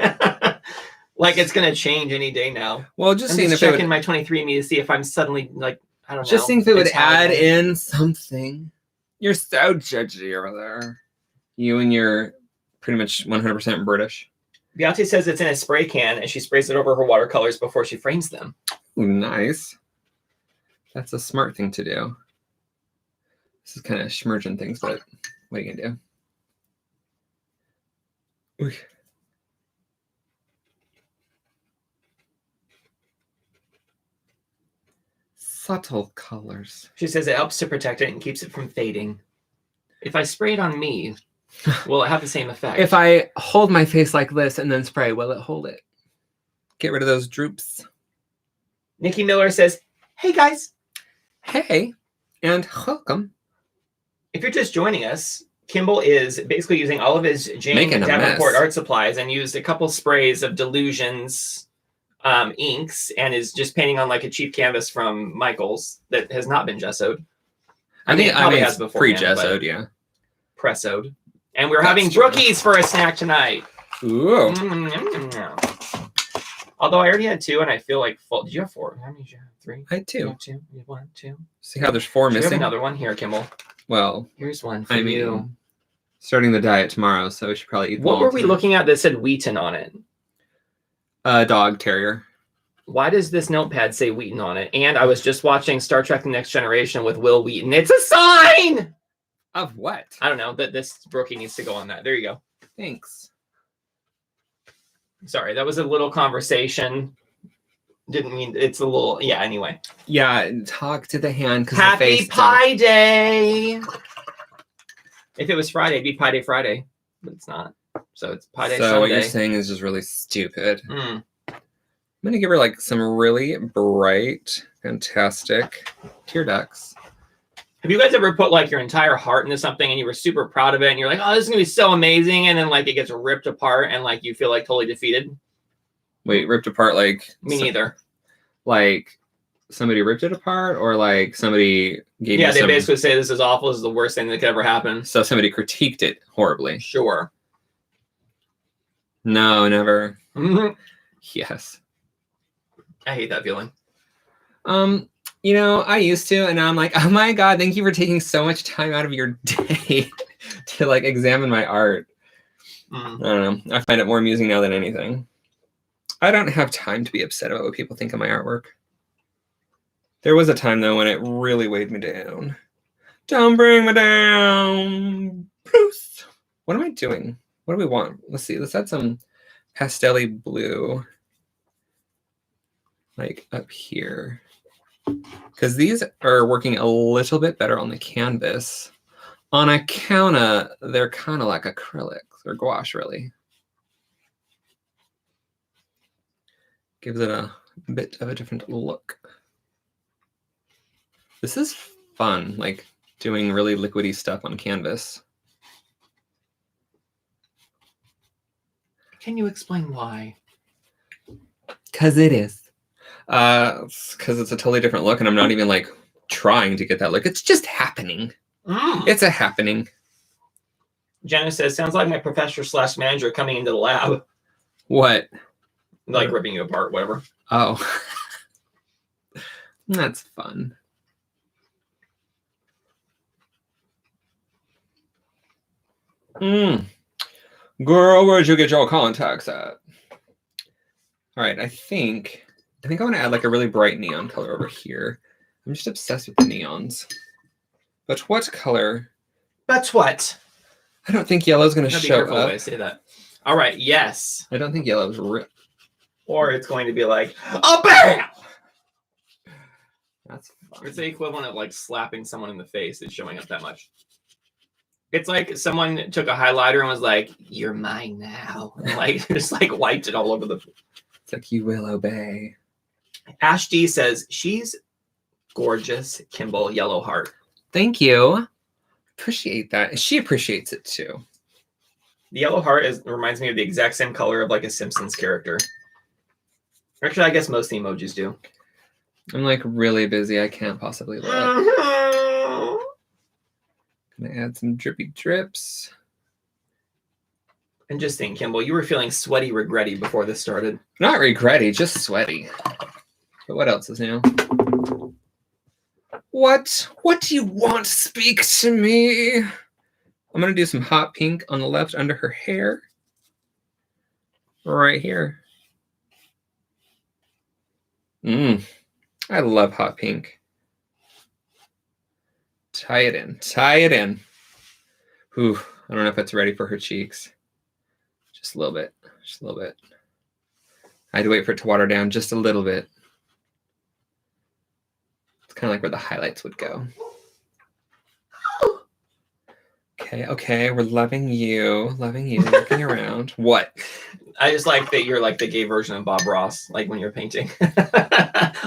Like, it's going to change any day now. Well, just seeing if it would... checking my 23andMe to see if I'm suddenly, like, I don't know. Just seeing if it would add in something. You're so judgy over there. You and your pretty much 100% British. Beyonce says it's in a spray can, and she sprays it over her watercolors before she frames them. Ooh, nice. That's a smart thing to do. This is kind of schmerging things, but what are you going to do? Ooh. Subtle colors. She says it helps to protect it and keeps it from fading. If I spray it on me, will it have the same effect? If I hold my face like this and then spray, will it hold it? Get rid of those droops. Nikki Miller says, hey guys. Hey, and welcome. If you're just joining us, Kimball is basically using all of his Jane Davenport art supplies and used a couple sprays of Delusions inks and is just painting on like a cheap canvas from Michael's that has not been gessoed. I mean, it probably has before. Pre-gessoed, yeah. Pressoed. And we're having Brookies for a snack tonight. Ooh. Although I already had 2 and I feel like full. Did you have 4? How many did you have? 3? I had 2. You have 2. You have 1, 2. See how there's 4 Do you have missing? another one here, Kimball? Well, here's one for you. Starting the diet tomorrow, so we should probably eat. What were we looking at that said Wheaton on it? Dog terrier. Why does this notepad say Wheaton on it? And I was just watching Star Trek: The Next Generation with Will Wheaton. It's a sign! Of what? I don't know. That this Brookie needs to go on that. There you go. Thanks. Sorry, that was a little conversation. Didn't mean it's a little. Yeah. Anyway. Yeah. Talk to the hand. Happy Pie Day. If it was Friday, it'd be Pie Day Friday, but it's not. So it's Pie Day Sunday. So what you're saying is just really stupid. Mm. I'm gonna give her like some really bright, fantastic tear ducts. Have you guys ever put like your entire heart into something and you were super proud of it and you're like, oh, this is gonna be so amazing, and then like it gets ripped apart and like you feel like totally defeated? Wait, ripped apart like me neither. Like somebody ripped it apart, or like somebody gave they basically say this is awful, this is the worst thing that could ever happen. So somebody critiqued it horribly. Sure. No, never. Mm-hmm. Yes. I hate that feeling. You know, I used to, and now I'm like, oh my God, thank you for taking so much time out of your day to like examine my art. I don't know. I find it more amusing now than anything. I don't have time to be upset about what people think of my artwork. There was a time though when it really weighed me down. Don't bring me down, Bruce. What am I doing? What do we want? Let's see. Let's add some pastel-y blue, like up here, because these are working a little bit better on the canvas on account of they're kind of like acrylics or gouache, really. Gives it a bit of a different look. This is fun, like doing really liquidy stuff on canvas. Can you explain why? Because it is. Because it's a totally different look, and I'm not even like trying to get that look. It's just happening. It's a happening. Jenna says, sounds like my professor/manager coming into the lab. What? Like ripping you apart, whatever. Oh. That's fun. Girl, where'd you get your contacts at? All right, I think I want to add like a really bright neon color over here. I'm just obsessed with the neons. But what color? That's what. I don't think yellow's going to show up. When I say that. All right, yes. I don't think yellow's or it's going to be like, oh, bam! That's fun. It's the equivalent of like slapping someone in the face and showing up that much. It's like someone took a highlighter and was like, you're mine now. And like, just like wiped it all over the... It's like, you will obey. Ash D says, she's gorgeous, Kimball, yellow heart. Thank you. Appreciate that. She appreciates it too. The yellow heart reminds me of the exact same color of like a Simpsons character. Actually, I guess most emojis do. I'm like really busy. I can't possibly look. Gonna add some drippy drips. And just think, Kimball, you were feeling sweaty, regretty before this started. Not regretty, just sweaty. But what else is new? What do you want? Speak to me. I'm gonna do some hot pink on the left under her hair. Right here. I love hot pink. Tie it in. Ooh, I don't know if it's ready for her cheeks. Just a little bit. I had to wait for it to water down just a little bit. It's kind of like where the highlights would go. Okay, we're loving you, looking around. What? I just like that you're like the gay version of Bob Ross, like when you're painting.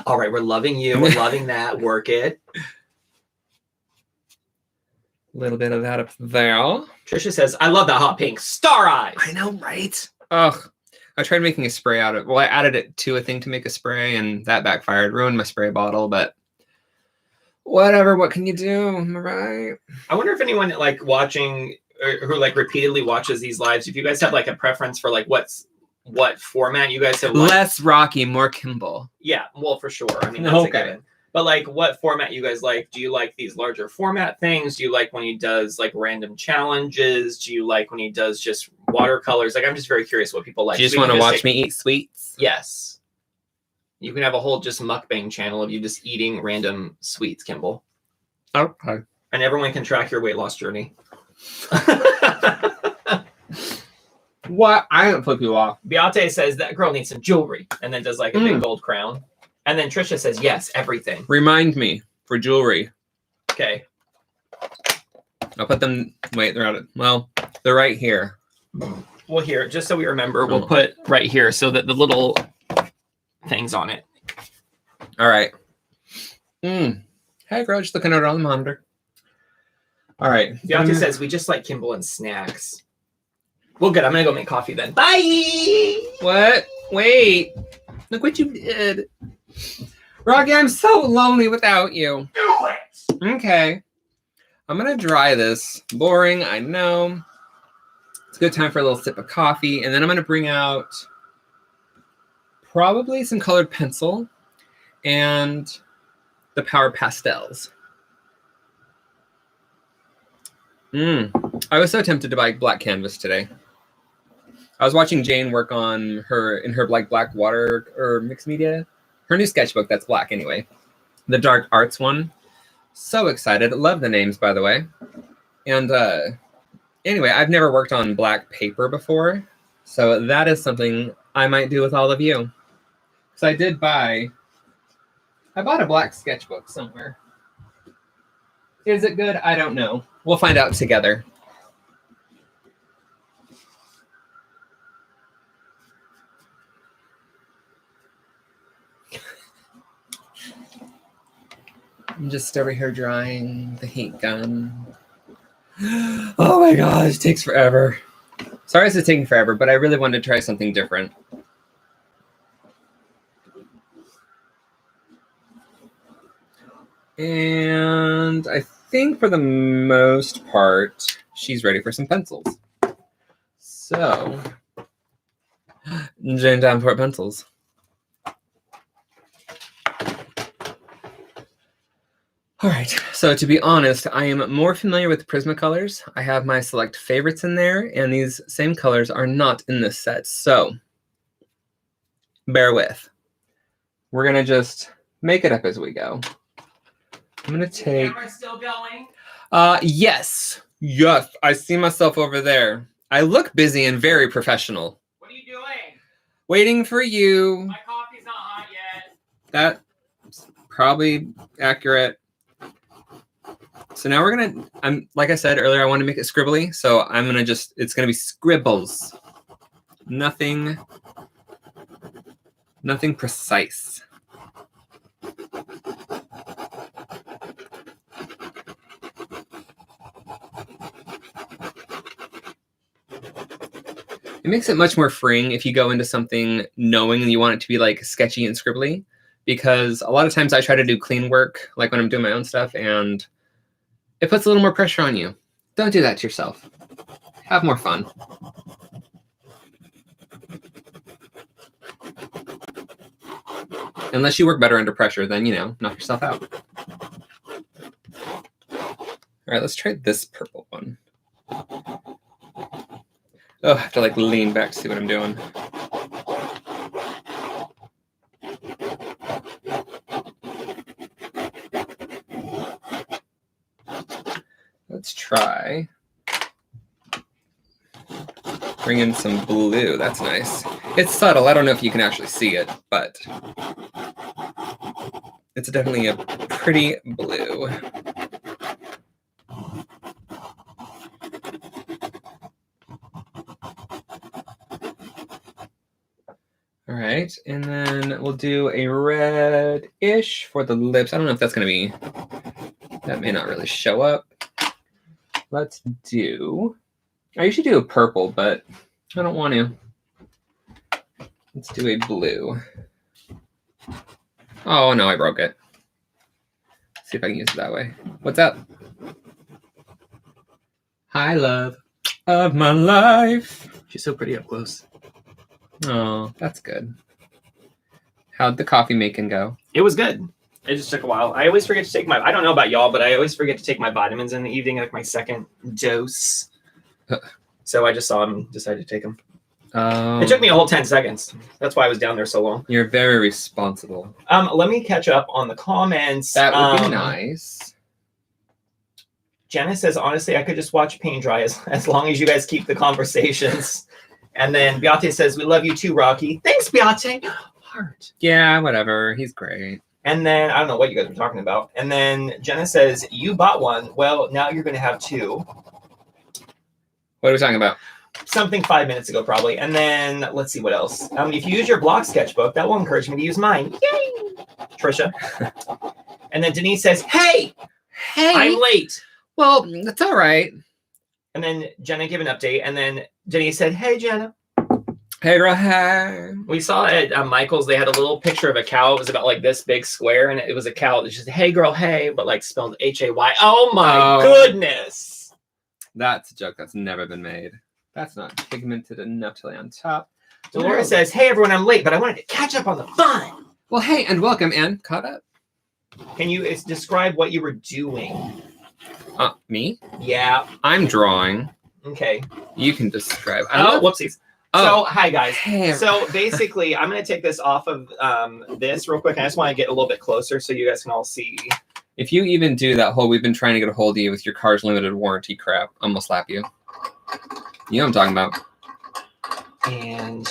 All right, we're loving you, we're loving that, work it. A little bit of that up there. Trisha says, I love that hot pink. Star eyes. I know, right? Ugh. I tried making a spray out of. Well, I added it to a thing to make a spray, and that backfired. Ruined my spray bottle, but whatever. What can you do? Am I right? I wonder if anyone like watching or who like repeatedly watches these lives, if you guys have like a preference for like what format you guys have liked. Less Rocky, more Kimball. Yeah, well, for sure. I mean, that's a given. But like, what format you guys like? Do you like these larger format things? Do you like when he does like random challenges? Do you like when he does just watercolors? Like, I'm just very curious what people like. Do you just want to watch me eat sweets? Yes. You can have a whole just mukbang channel of you just eating random sweets, Kimball. Okay. And everyone can track your weight loss journey. What? I don't flip you off. Beate says that girl needs some jewelry and then does like a big gold crown. And then Trisha says, yes, everything. Remind me for jewelry. Okay. I'll put them. Wait, they're out of. Well, they're right here. Well, here, just so we remember, we'll put right here so that the little things on it. All right. Hey, girl, just looking at it on the monitor. All right. Beate says, we just like Kimball and snacks. Well, good. I'm going to go make coffee then. Bye! What? Wait. Look what you did. Rocky, I'm so lonely without you. Do it! Okay. I'm going to dry this. Boring, I know. It's a good time for a little sip of coffee. And then I'm going to bring out probably some colored pencil and the Power Pastels. I was so tempted to buy black canvas today. I was watching Jane work on her like black water or mixed media. Her new sketchbook that's black anyway. The dark arts one. So excited. Love the names, by the way. And anyway, I've never worked on black paper before. So that is something I might do with all of you. Because I bought a black sketchbook somewhere. Is it good? I don't know. We'll find out together. I'm just over here drying the heat gun. Oh my gosh, it takes forever. Sorry it's taking forever, but I really wanted to try something different. And I think for the most part, she's ready for some pencils. So, Jane Davenport pencils. All right, so to be honest, I am more familiar with Prismacolors. I have my select favorites in there, and these same colors are not in this set. So, bear with. We're going to just make it up as we go. I'm going to take... Camera's still going? Yes. Yes, I see myself over there. I look busy and very professional. What are you doing? Waiting for you. My coffee's not hot yet. That's probably accurate. So now we're gonna, like I said earlier, I want to make it scribbly. So I'm gonna it's gonna be scribbles. Nothing precise. It makes it much more freeing if you go into something knowing you want it to be like sketchy and scribbly, because a lot of times I try to do clean work, like when I'm doing my own stuff, and it puts a little more pressure on you. Don't do that to yourself. Have more fun. Unless you work better under pressure, then, knock yourself out. All right, let's try this purple one. Oh, I have to lean back to see what I'm doing. Let's try. Bring in some blue. That's nice. It's subtle. I don't know if you can actually see it, but it's definitely a pretty blue. All right, and then we'll do a red-ish for the lips. I don't know if that's going to be, that may not really show up. Let's do, I usually do a purple, but I don't want to. Let's do a blue. Oh no, I broke it. Let's see if I can use it that way. What's up? Hi, love of my life. She's so pretty up close. Oh, that's good. How'd the coffee making go? It was good. It just took a while. I always forget to take I don't know about y'all, but I always forget to take my vitamins in the evening, like my second dose. So I just saw them and decided to take them. It took me a whole 10 seconds. That's why I was down there so long. You're very responsible. Let me catch up on the comments. That would be nice. Jenna says, honestly, I could just watch paint dry as long as you guys keep the conversations. And then Beate says, we love you too, Rocky. Thanks, Beate. Heart. Yeah, whatever. He's great. And then, I don't know what you guys were talking about. And then Jenna says, you bought one. Well, now you're going to have two. What are we talking about? Something 5 minutes ago, probably. And then, let's see what else. If you use your block sketchbook, that will encourage me to use mine. Yay! Trisha. And then Denise says, hey, I'm late. Well, that's all right. And then Jenna gave an update. And then Denise said, hey, Jenna. Hey, girl, hey. We saw at Michael's, they had a little picture of a cow. It was about like this big square, and it was a cow that just, hey, girl, hey, but like spelled Hay. Oh, my goodness. That's a joke that's never been made. That's not pigmented enough to lay on top. Dolores says, hey, everyone, I'm late, but I wanted to catch up on the fun. Well, hey, and welcome, Anne. Caught up? Can you describe what you were doing? Me? Yeah. I'm drawing. Okay. You can describe. Whoopsies. So, hi, guys. Hey. So, basically, I'm going to take this off of this real quick. I just want to get a little bit closer so you guys can all see. If you even do that whole, we've been trying to get a hold of you with your car's limited warranty crap, I'm going to slap you. You know what I'm talking about. And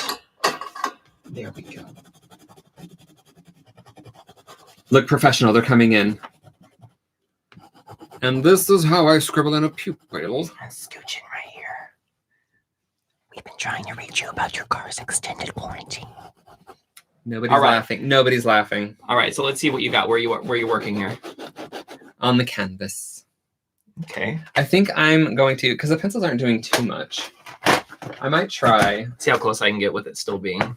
there we go. Look professional. They're coming in. And this is how I scribble in a pupil. I'm scooching right here. We've been trying to reach you about your car's extended warranty. Nobody's laughing. Nobody's laughing. All right, so let's see what you got. Where you working here? On the canvas. Okay. I think I'm going to, because the pencils aren't doing too much. I might try. See how close I can get with it still being.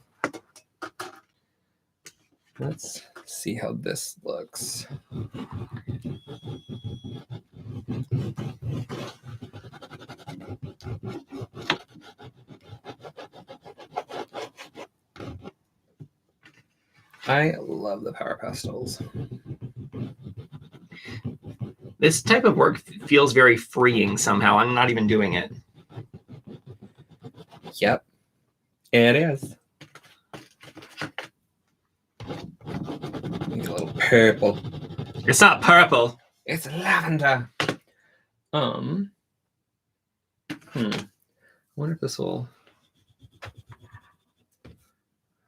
Let's see how this looks. I love the Power Pastels. This type of work feels very freeing somehow. I'm not even doing it. Yep, it is. Need a little purple. It's not purple. It's lavender. I wonder if this will.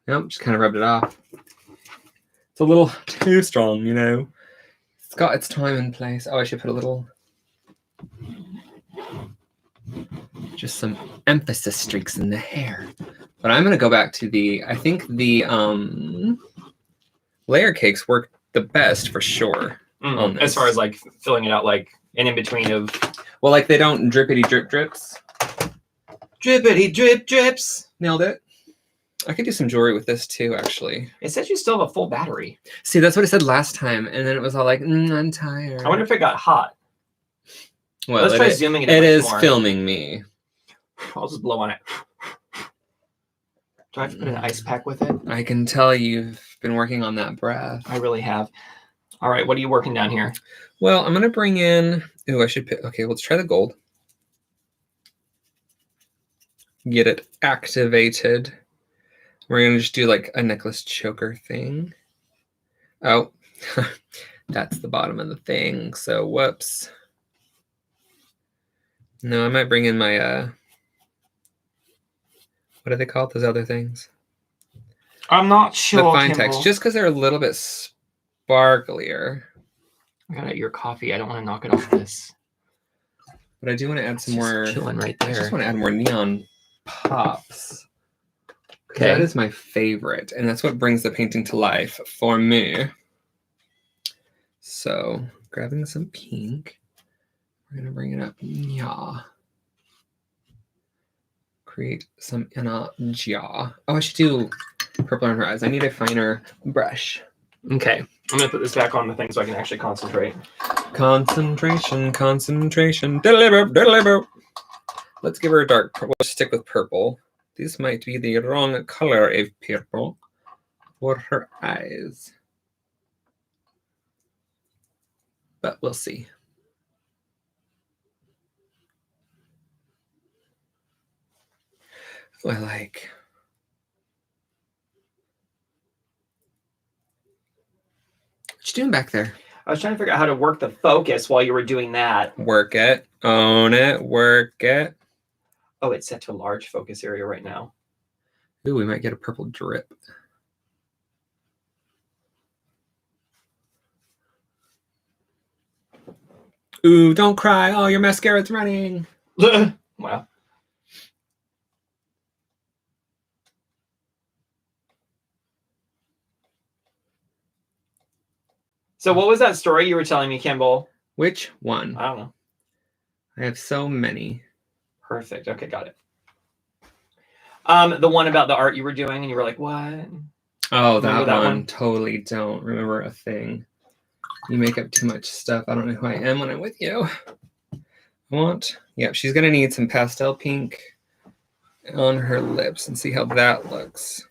Nope, just kind of rubbed it off. It's a little too strong, you know. It's got its time and place. Oh, I should put a little. Just some emphasis streaks in the hair. But I'm going to go back to the, I think the layer cakes work the best for sure. As far as like filling it out, like an in between of. Well, like they don't drippity drip drips. Drippity drip drips. Nailed it. I could do some jewelry with this too, actually. It says you still have a full battery. See, that's what I said last time. And then it was all like, I'm tired. I wonder if it got hot. Well, let's try zooming it in. It is more. Filming me. I'll just blow on it. Do I have to put an ice pack with it? I can tell you've been working on that breath. I really have. All right, what are you working down here? Well, I'm going to bring in... Ooh, I should pick... Okay, let's try the gold. Get it activated. We're going to just do like a necklace choker thing. Oh, that's the bottom of the thing. So, whoops. No, I might bring in my... what are they called? Those other things? I'm not sure. The fine text, just because they're a little bit sparklier. I got your coffee. I don't want to knock it off this. But I do want to add some Just more. chilling right I there. just want to add more neon pops. Okay. That is my favorite, and that's what brings the painting to life for me. So, grabbing some pink. We're gonna bring it up. Yeah. Create some energy. Oh, I should do purple on her eyes. I need a finer brush. Okay. I'm going to put this back on the thing so I can actually concentrate. Concentration, concentration. Deliver. Let's give her a dark purple. We'll stick with purple. This might be the wrong color of purple for her eyes. But we'll see. Oh, I like. What you doing back there? I was trying to figure out how to work the focus while you were doing that. Work it. Own it. Work it. Oh, it's set to a large focus area right now. Ooh, we might get a purple drip. Ooh, don't cry. Oh, your mascara's running. Wow. So what was that story you were telling me, Kimball? Which one? I don't know. I have so many. Perfect. Okay, got it. The one about the art you were doing and you were like, what? Oh, Remember that that one. one? Totally don't remember a thing. You make up too much stuff. I don't know who I am when I'm with you. Yep, she's going to need some pastel pink on her lips and see how that looks.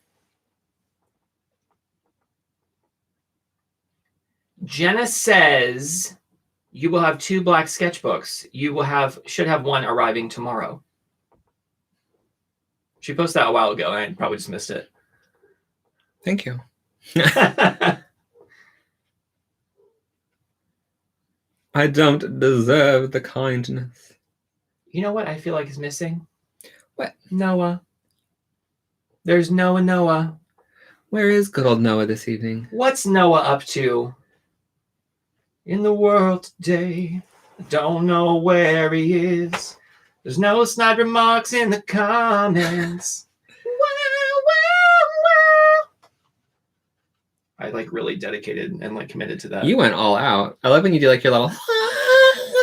Jenna says you will have 2 black sketchbooks. You should have one arriving tomorrow. She posted that a while ago and I probably just missed it. Thank you. I don't deserve the kindness. You know what I feel like is missing? What? Noah. There's Noah. Where is good old Noah this evening? What's Noah up to? In the world today, I don't know where he is. There's no snide remarks in the comments. I like really dedicated and like committed to that. You went all out. I love when you do like your little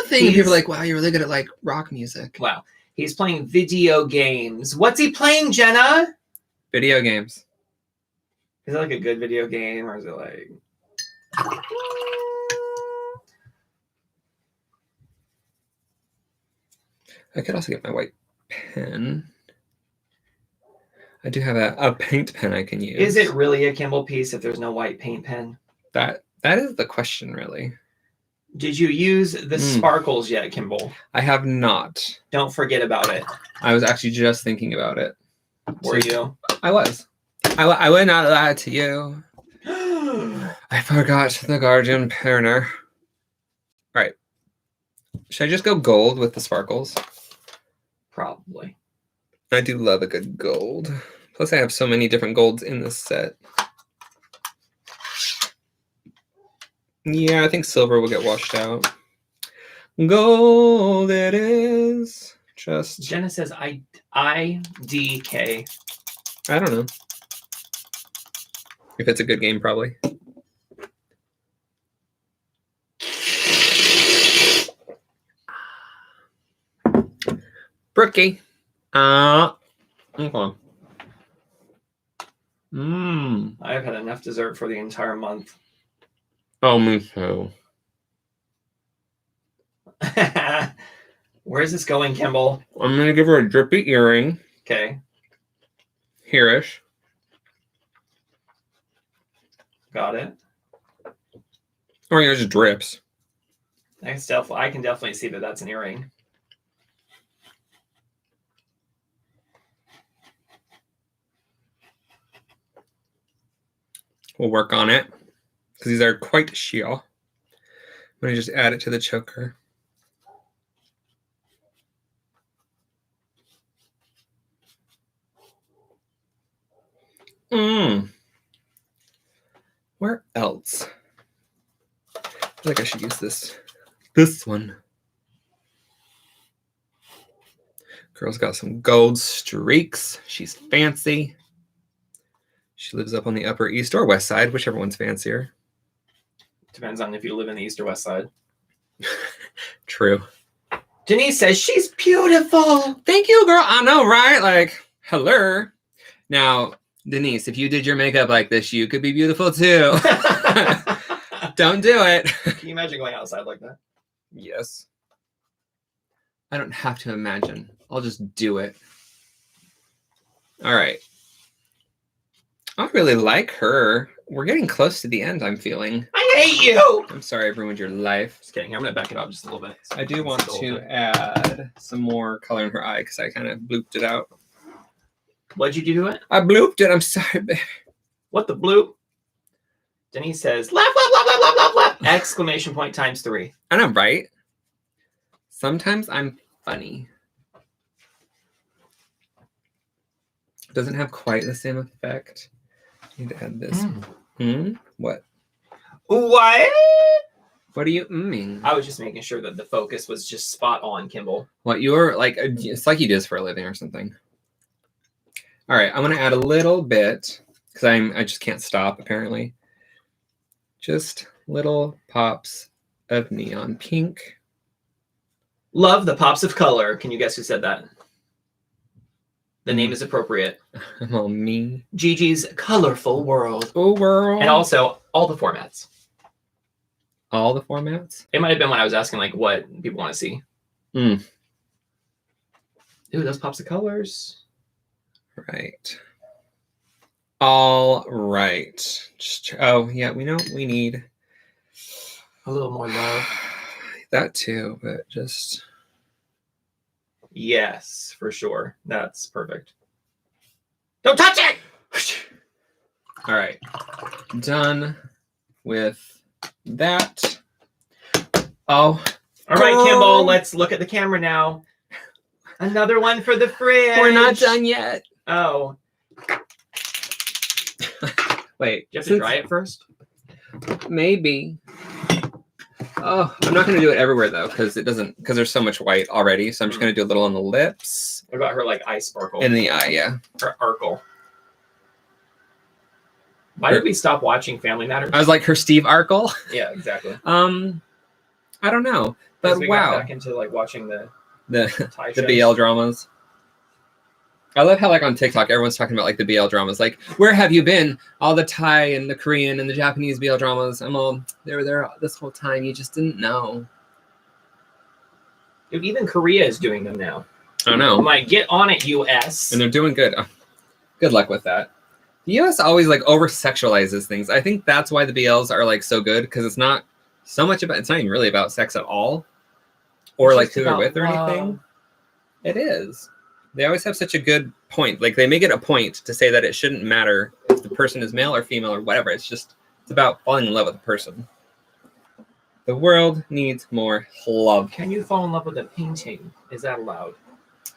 thing and people are like, wow, you're really good at like rock music. Wow. He's playing video games. What's he playing, Jenna? Video games. Is it like a good video game or is it like... I could also get my white pen. I do have a paint pen I can use. Is it really a Kimball piece if there's no white paint pen? That is the question, really. Did you use the sparkles yet, Kimball? I have not. Don't forget about it. I was actually just thinking about it. Were you? I was. I would not lie to you. I forgot the guardian partner. All right. Should I just go gold with the sparkles? Probably. I do love a good gold. Plus, I have so many different golds in this set. Yeah, I think silver will get washed out. Gold it is. Just... Jenna says IDK. I don't know. If it's a good game, probably. Brookie. Okay. I've had enough dessert for the entire month. Oh, me too. Where's this going, Kimball? I'm going to give her a drippy earring. Okay. Here-ish. Got it. Or it just drips. I can definitely see that that's an earring. We'll work on it. Because these are quite sheer. I'm going to just add it to the choker. Where else? I feel like I should use this one. Girl's got some gold streaks. She's fancy. She lives up on the Upper East or West Side, whichever one's fancier. Depends on if you live in the East or West Side. True. Denise says she's beautiful. Thank you, girl. I know, right? Like, hello. Now, Denise, if you did your makeup like this, you could be beautiful too. Don't do it. Can you imagine going outside like that? Yes. I don't have to imagine. I'll just do it. All right. I really like her. We're getting close to the end, I'm feeling. I hate you! I'm sorry I've ruined your life. Just kidding. I'm going to back it up just a little bit. I do want to add some more color in her eye because I kind of blooped it out. What'd you do to it? I blooped it. I'm sorry, babe. What the bloop? Denise says, laugh, laugh, laugh, laugh, laugh, laugh, laugh! Exclamation point times 3. I know, right? Sometimes I'm funny. Doesn't have quite the same effect. Need to add this. What? What? What are you mean? I was just making sure that the focus was just spot on, Kimball. What, you're like, it's like you do this for a living or something. All right, I'm going to add a little bit because I just can't stop, apparently. Just little pops of neon pink. Love the pops of color. Can you guess who said that? The name is appropriate. I'm all me. Gigi's Colorful World. Oh, world. And also, all the formats. All the formats? It might have been when I was asking, like, what people want to see. Ooh, those pops of colors. Right. All right. Just, oh, yeah, we know what we need. A little more love. That too, but just... Yes, for sure. That's perfect. Don't touch it! All right. Done with that. Oh. All right, Kimball, let's look at the camera now. Another one for the fridge. We're not done yet. Oh. Wait. Do you have to dry it first? Maybe. Oh, I'm not going to do it everywhere though, because there's so much white already. So I'm just going to do a little on the lips. What about her like eye sparkle? In the eye, yeah. Her arkle. Why did we stop watching Family Matters? I was like her Steve Arkle. Yeah, exactly. I don't know, but we wow. got back into like watching the Thai the shows. BL dramas. I love how like on TikTok everyone's talking about like the BL dramas. Like, where have you been? All the Thai and the Korean and the Japanese BL dramas. I'm all, they were there this whole time. You just didn't know. Dude, even Korea is doing them now. I know. I'm like, get on it, US. And they're doing good. Good luck with that. The US always like over sexualizes things. I think that's why the BLs are like so good, because it's not so much about, it's not even really about sex at all. Or like who they're with or anything. It is. They always have such a good point. Like they make it a point to say that it shouldn't matter if the person is male or female or whatever. It's about falling in love with a person. The world needs more love. Can you fall in love with a painting? Is that allowed?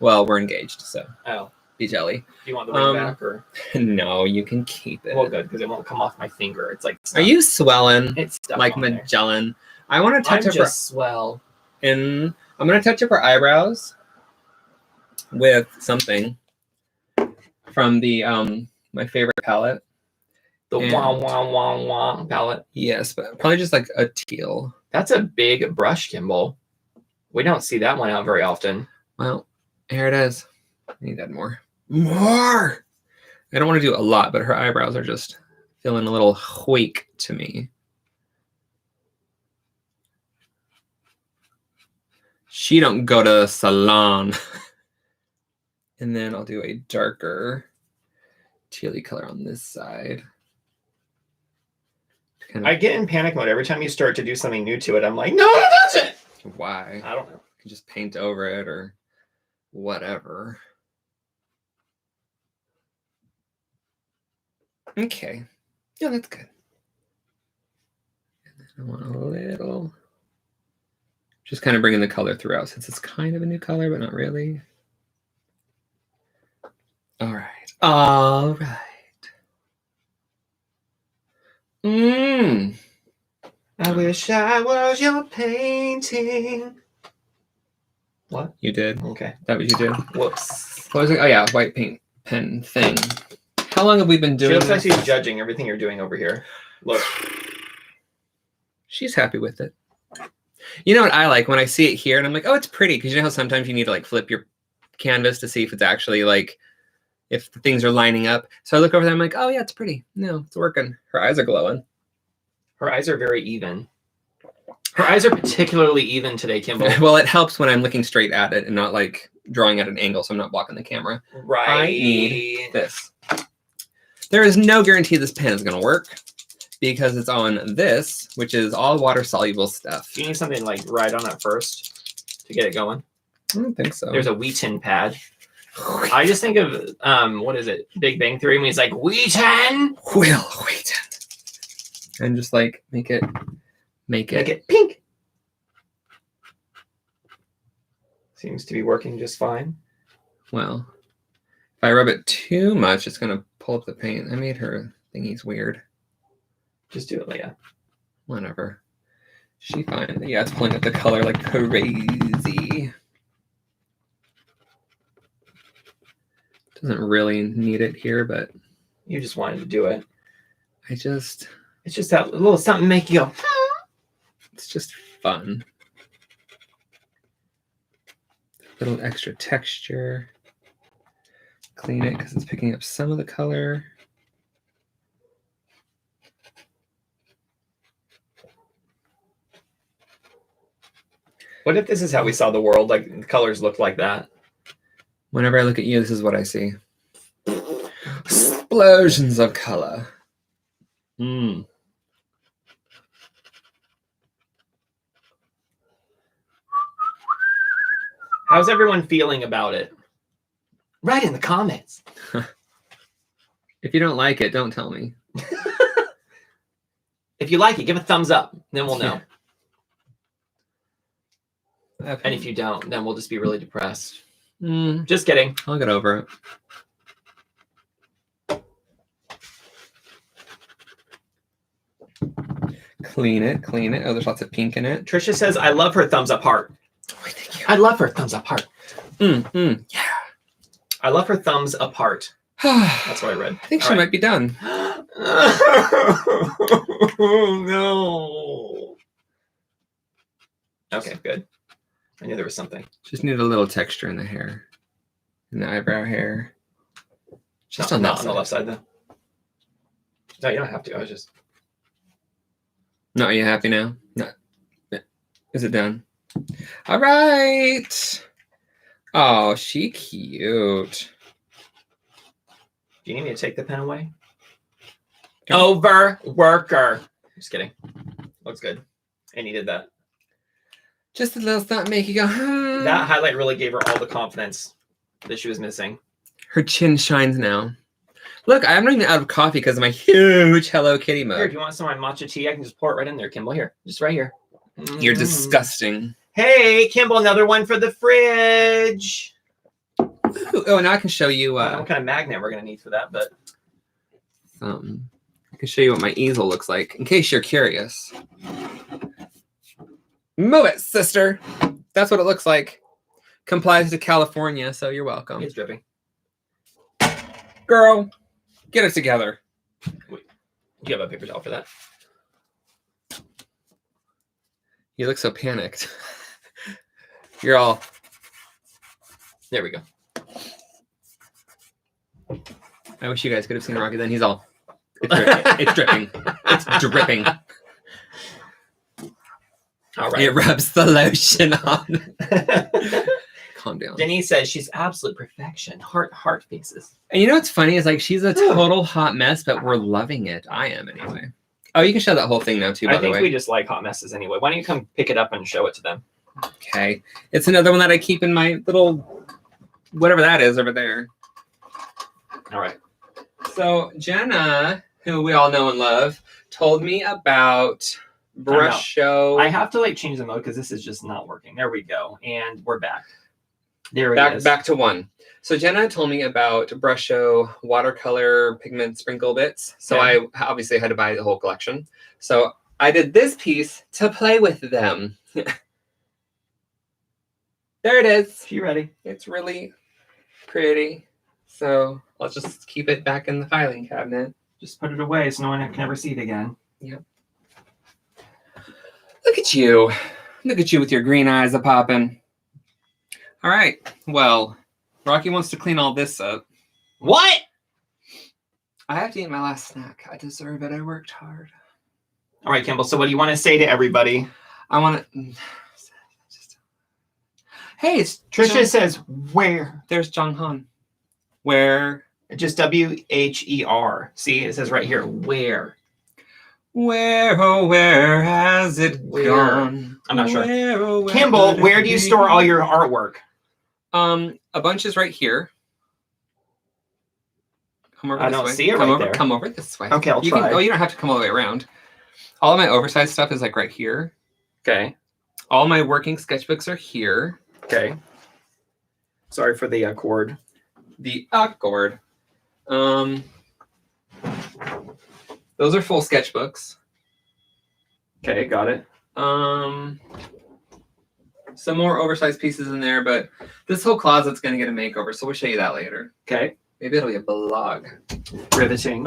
Well, we're engaged, so Oh. be jelly. Do you want the ring back or? No, you can keep it. Well, good, because it won't come off my finger. It's like stuck. Are you swelling? It's stuck like on there. Magellan? I want to touch I'm up just swell. and I'm gonna touch up her eyebrows with something from the my favorite palette. The wah wah wah wah palette. Yes, but probably just like a teal. That's a big brush, Kimball. We don't see that one out very often. Well, here it is. I need that more. More! I don't want to do a lot, but her eyebrows are just feeling a little weak to me. She don't go to the salon. And then I'll do a darker tealy color on this side. I get in panic mode every time you start to do something new to it. I'm like, no, that's it. Why? I don't know. You can just paint over it or whatever. Okay. Yeah, that's good. And then I want a little, just kind of bringing the color throughout since it's kind of a new color, but not really. All right. All right. I wish I was your painting. What? You did? Okay. That what you did? Whoops. What was it? Oh yeah, white paint pen thing. How long have we been She doing looks like this? she's judging everything you're doing over here. Look. She's happy with it. You know what I like when I see it here and I'm like, oh, it's pretty. Because you know how sometimes you need to like flip your canvas to see if it's actually like, if the things are lining up. So I look over there, I'm like, oh yeah, it's pretty. No, it's working. Her eyes are glowing. Her eyes are very even. Her eyes are particularly even today, Kimball. Well, it helps when I'm looking straight at it and not like drawing at an angle, so I'm not blocking the camera. Right. I need this. There is no guarantee this pen is going to work because it's on this, which is all water-soluble stuff. Do you need something like right on it first to get it going? I don't think so. There's a Wheaton pad. I just think of, what is it? Big Bang Theory when he's like, Wheaton! Will Wheaton. And just like make it pink. Seems to be working just fine. Well, if I rub it too much, it's going to pull up the paint. I made her thingies weird. Just do it, Leah. Whatever. She fine. Yeah, it's pulling up the color like crazy. Doesn't really need it here, but You just wanted to do it. it's just that little something make you go. it's just fun. Little extra texture. Clean it because it's picking up some of the color. What if this is how we saw the world? Like the colors look like that. Whenever I look at you, this is what I see. Explosions of color. How's everyone feeling about it? Write in the comments. If you don't like it, don't tell me. If you like it, give a thumbs up. Then we'll know. Okay. And if you don't, then we'll just be really depressed. Mm, Just kidding. I'll get over it. Clean it, clean it. Oh, there's lots of pink in it. Trisha says, I love her thumbs up heart. Oh, thank you. I love her thumbs up heart. Yeah. I love her thumbs apart. That's what I read. I think she might be done. Oh, no. Okay, good. I knew there was something. Just need a little texture in the hair. In the eyebrow hair. Just Not on that on the left side, though. No, you don't have to. I was just... No, are you happy now? No. Is it done? All right. Oh, she cute. Do you need me to take the pen away? Over worker. Just kidding. Looks good. I needed that. Just a little something make you go, That highlight really gave her all the confidence that she was missing. Her chin shines now. Look, I'm not even out of coffee because of my huge Hello Kitty mug. Here, if you want some of my matcha tea, I can just pour it right in there, Kimball. Here, just right here. You're disgusting. Hey, Kimball, another one for the fridge. Ooh, oh, now I can show you. I don't know what kind of magnet we're going to need for that, but... I can show you what my easel looks like, in case you're curious. Move it, sister. That's what it looks like. Complies to California, so you're welcome. It's dripping. Girl, get it together. Wait, do you have a paper towel for that? You look so panicked. You're all... There we go. I wish you guys could have seen Rocky then. He's all... It's dripping. It's dripping. All right. It rubs the lotion on. Calm down. Denise says she's absolute perfection. Heart faces. And you know what's funny is like she's a total hot mess, but we're loving it. I am anyway. Oh, you can show that whole thing now too, by I the think way. we just like hot messes anyway. Why don't you come pick it up and show it to them? Okay. It's another one that I keep in my little whatever that is over there. All right. So Jenna, who we all know and love, told me about Brush Show. I have to like change the mode because this is just not working. There we go. And we're back. There it is. Back to one. So Jenna told me about Brush Show watercolor pigment sprinkle bits. So yeah. I obviously had to buy the whole collection. So I did this piece to play with them. There it is. You ready? It's really pretty. So let's just keep it back in the filing cabinet. Just put it away so no one can ever see it again. Yep. Look at you. Look at you with your green eyes a-popping. All right. Well, Rocky wants to clean all this up. What? I have to eat my last snack. I deserve it. I worked hard. All right, Kimball. So what do you want to say to everybody? I want to. Hey, it's Trisha says, where? There's Jong Han. Where? Just WHER. See, it says right here, where? Where, oh, where has it Where? gone? I'm not sure. Where, oh, where Kimball, could where it do you be? store all your artwork? A bunch is right here. Come over I this don't way. see it come right over, there. Come over this way. Okay, I'll you try. Can, you don't have to come all the way around. All of my oversized stuff is like right here. Okay. All my working sketchbooks are here. Okay. Sorry for the cord. The cord. Those are full sketchbooks. Okay, got it. Some more oversized pieces in there, but this whole closet's going to get a makeover, so we'll show you that later. Okay. Maybe it'll be a blog. Riveting.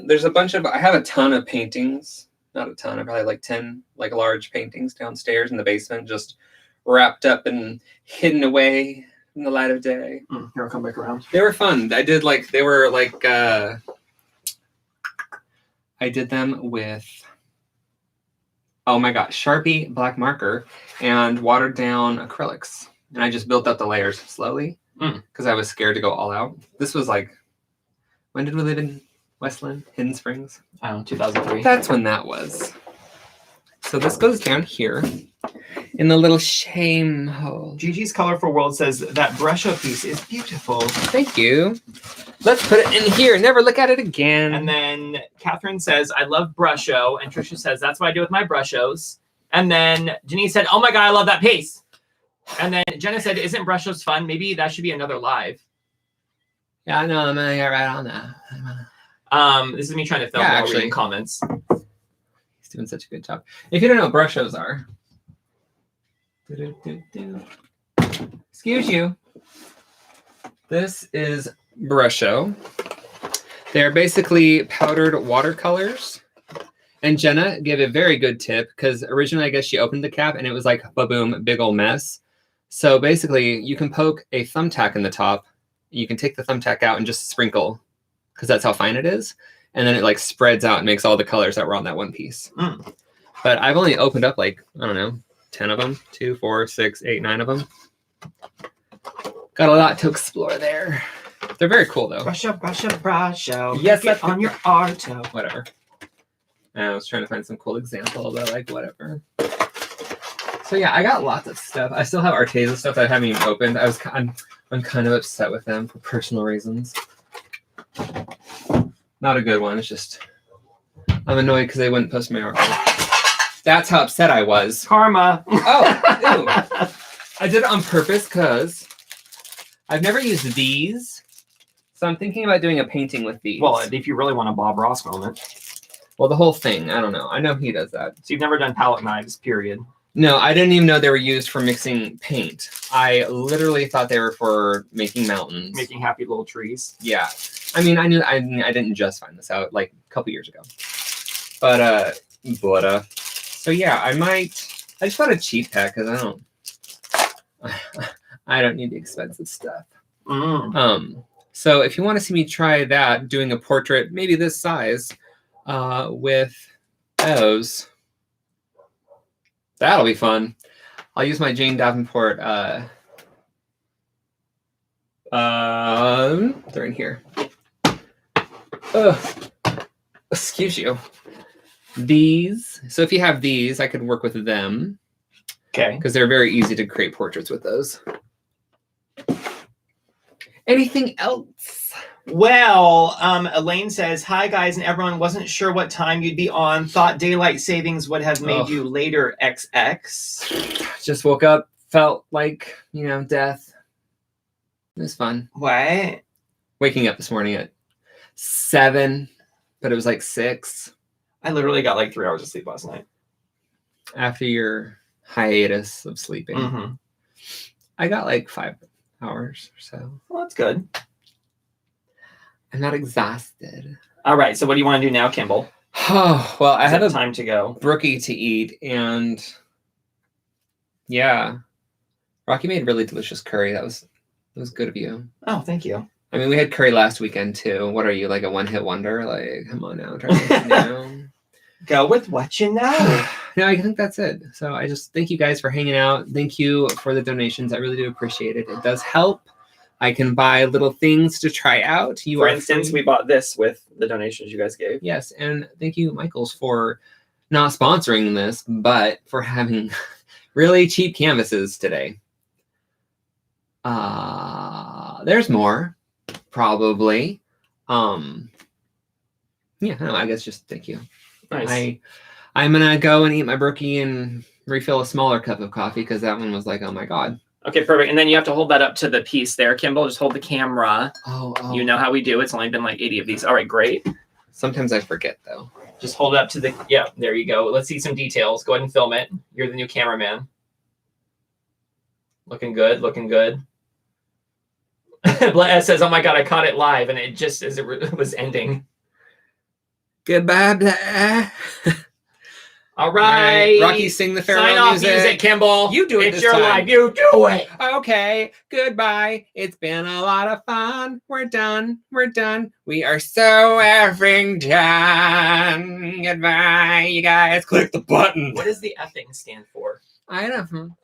There's a bunch of, I have a ton of paintings. Not a ton, I probably like 10 like large paintings downstairs in the basement, just wrapped up and hidden away in the light of day. Here, I'll come back around. They were fun. I did like, they were like, I did them with, oh my gosh, Sharpie black marker and watered down acrylics. And I just built up the layers slowly because I was scared to go all out. This was like, when did we live in Westland? Hidden Springs? I don't know, 2003. That's when that was. So this goes down here in the little shame hole. Gigi's Colorful World says that brush-up piece is beautiful. Thank you. Let's put it in here. Never look at it again. And then Catherine says, I love brusho. And Trisha says, that's what I do with my brushos. And then Denise said, oh my God, I love that piece. And then Jenna said, isn't brushos fun? Maybe that should be another live. Yeah, I know. I'm going to get right on that. This is me trying to film Yeah, while actually. reading comments. He's doing such a good job. If you don't know what brushos are. Excuse you. This is brusho. They're basically powdered watercolors. And Jenna gave a very good tip because originally I guess she opened the cap and it was like ba-boom, big old mess. So basically you can poke a thumbtack in the top. You can take the thumbtack out and just sprinkle because that's how fine it is. And then it like spreads out and makes all the colors that were on that one piece. But I've only opened up like, I don't know, 10 of them, 2, 4, 6, 8, 9 of them. Got a lot to explore there. They're very cool though. Brusho. Yes, Get that's on your arto. Whatever. And I was trying to find some cool example, but like whatever. So yeah, I got lots of stuff. I still have Arteza stuff that I haven't even opened. I'm kind of upset with them for personal reasons. Not a good one. It's just I'm annoyed because they wouldn't post my artwork. That's how upset I was. Karma. Oh, ew. I did it on purpose because I've never used these. So I'm thinking about doing a painting with these. Well, if you really want a Bob Ross moment. Well, the whole thing. I don't know. I know he does that. So you've never done palette knives, period. No, I didn't even know they were used for mixing paint. I literally thought they were for making mountains. Making happy little trees. Yeah. I mean, I didn't just find this out like a couple years ago. But so yeah, I just bought a cheap pack because I don't need the expensive stuff. So if you want to see me try that, doing a portrait, maybe this size, with those, that'll be fun. I'll use my Jane Davenport. They're in here. Excuse you. These. So if you have these, I could work with them. Okay. Because they're very easy to create portraits with those. Anything else? Well, Elaine says, hi guys and everyone, wasn't sure what time you'd be on. Thought daylight savings would have made you later XX. Just woke up, felt like, death. It was fun. What? Waking up this morning at 7, but it was like 6. I literally got like 3 hours of sleep last night. After your hiatus of sleeping. I got like 5 hours or so. Well, that's good. I'm not exhausted. All right. So what do you want to do now, Kimball? Oh, well, I had time to go. Brookie to eat, and yeah, Rocky made really delicious curry. That was good of you. Oh, thank you. I mean, we had curry last weekend too. What are you, like a one-hit wonder? Like, come on now, try something new. Go with what you know. No, I think that's it. So I just thank you guys for hanging out. Thank you for the donations. I really do appreciate it. It does help. I can buy little things to try out. For instance, we bought this with the donations you guys gave. Yes, and thank you, Michaels, for not sponsoring this, but for having really cheap canvases today. There's more, probably. Yeah, no, I guess just thank you. Nice. I'm gonna go and eat my brookie and refill a smaller cup of coffee because that one was like, oh my god. Okay, perfect. And then you have to hold that up to the piece there, Kimball. Just hold the camera. Oh. You know how we do. It's only been like 80 of these. All right, great. Sometimes I forget though. Just hold it up to the, yeah, there you go. Let's see some details. Go ahead and film it. You're the new cameraman. Looking good, looking good. Blair says, oh my God, I caught it live and it just as it was ending. Goodbye, Blair. All right. Rocky, sing the farewell Sign off music. Kimball. You do it It's this your time. life. You do it. Okay, goodbye. It's been a lot of fun. We're done. We're done. We are so effing done. Goodbye, you guys. Click the button. What does the effing stand for? I don't know.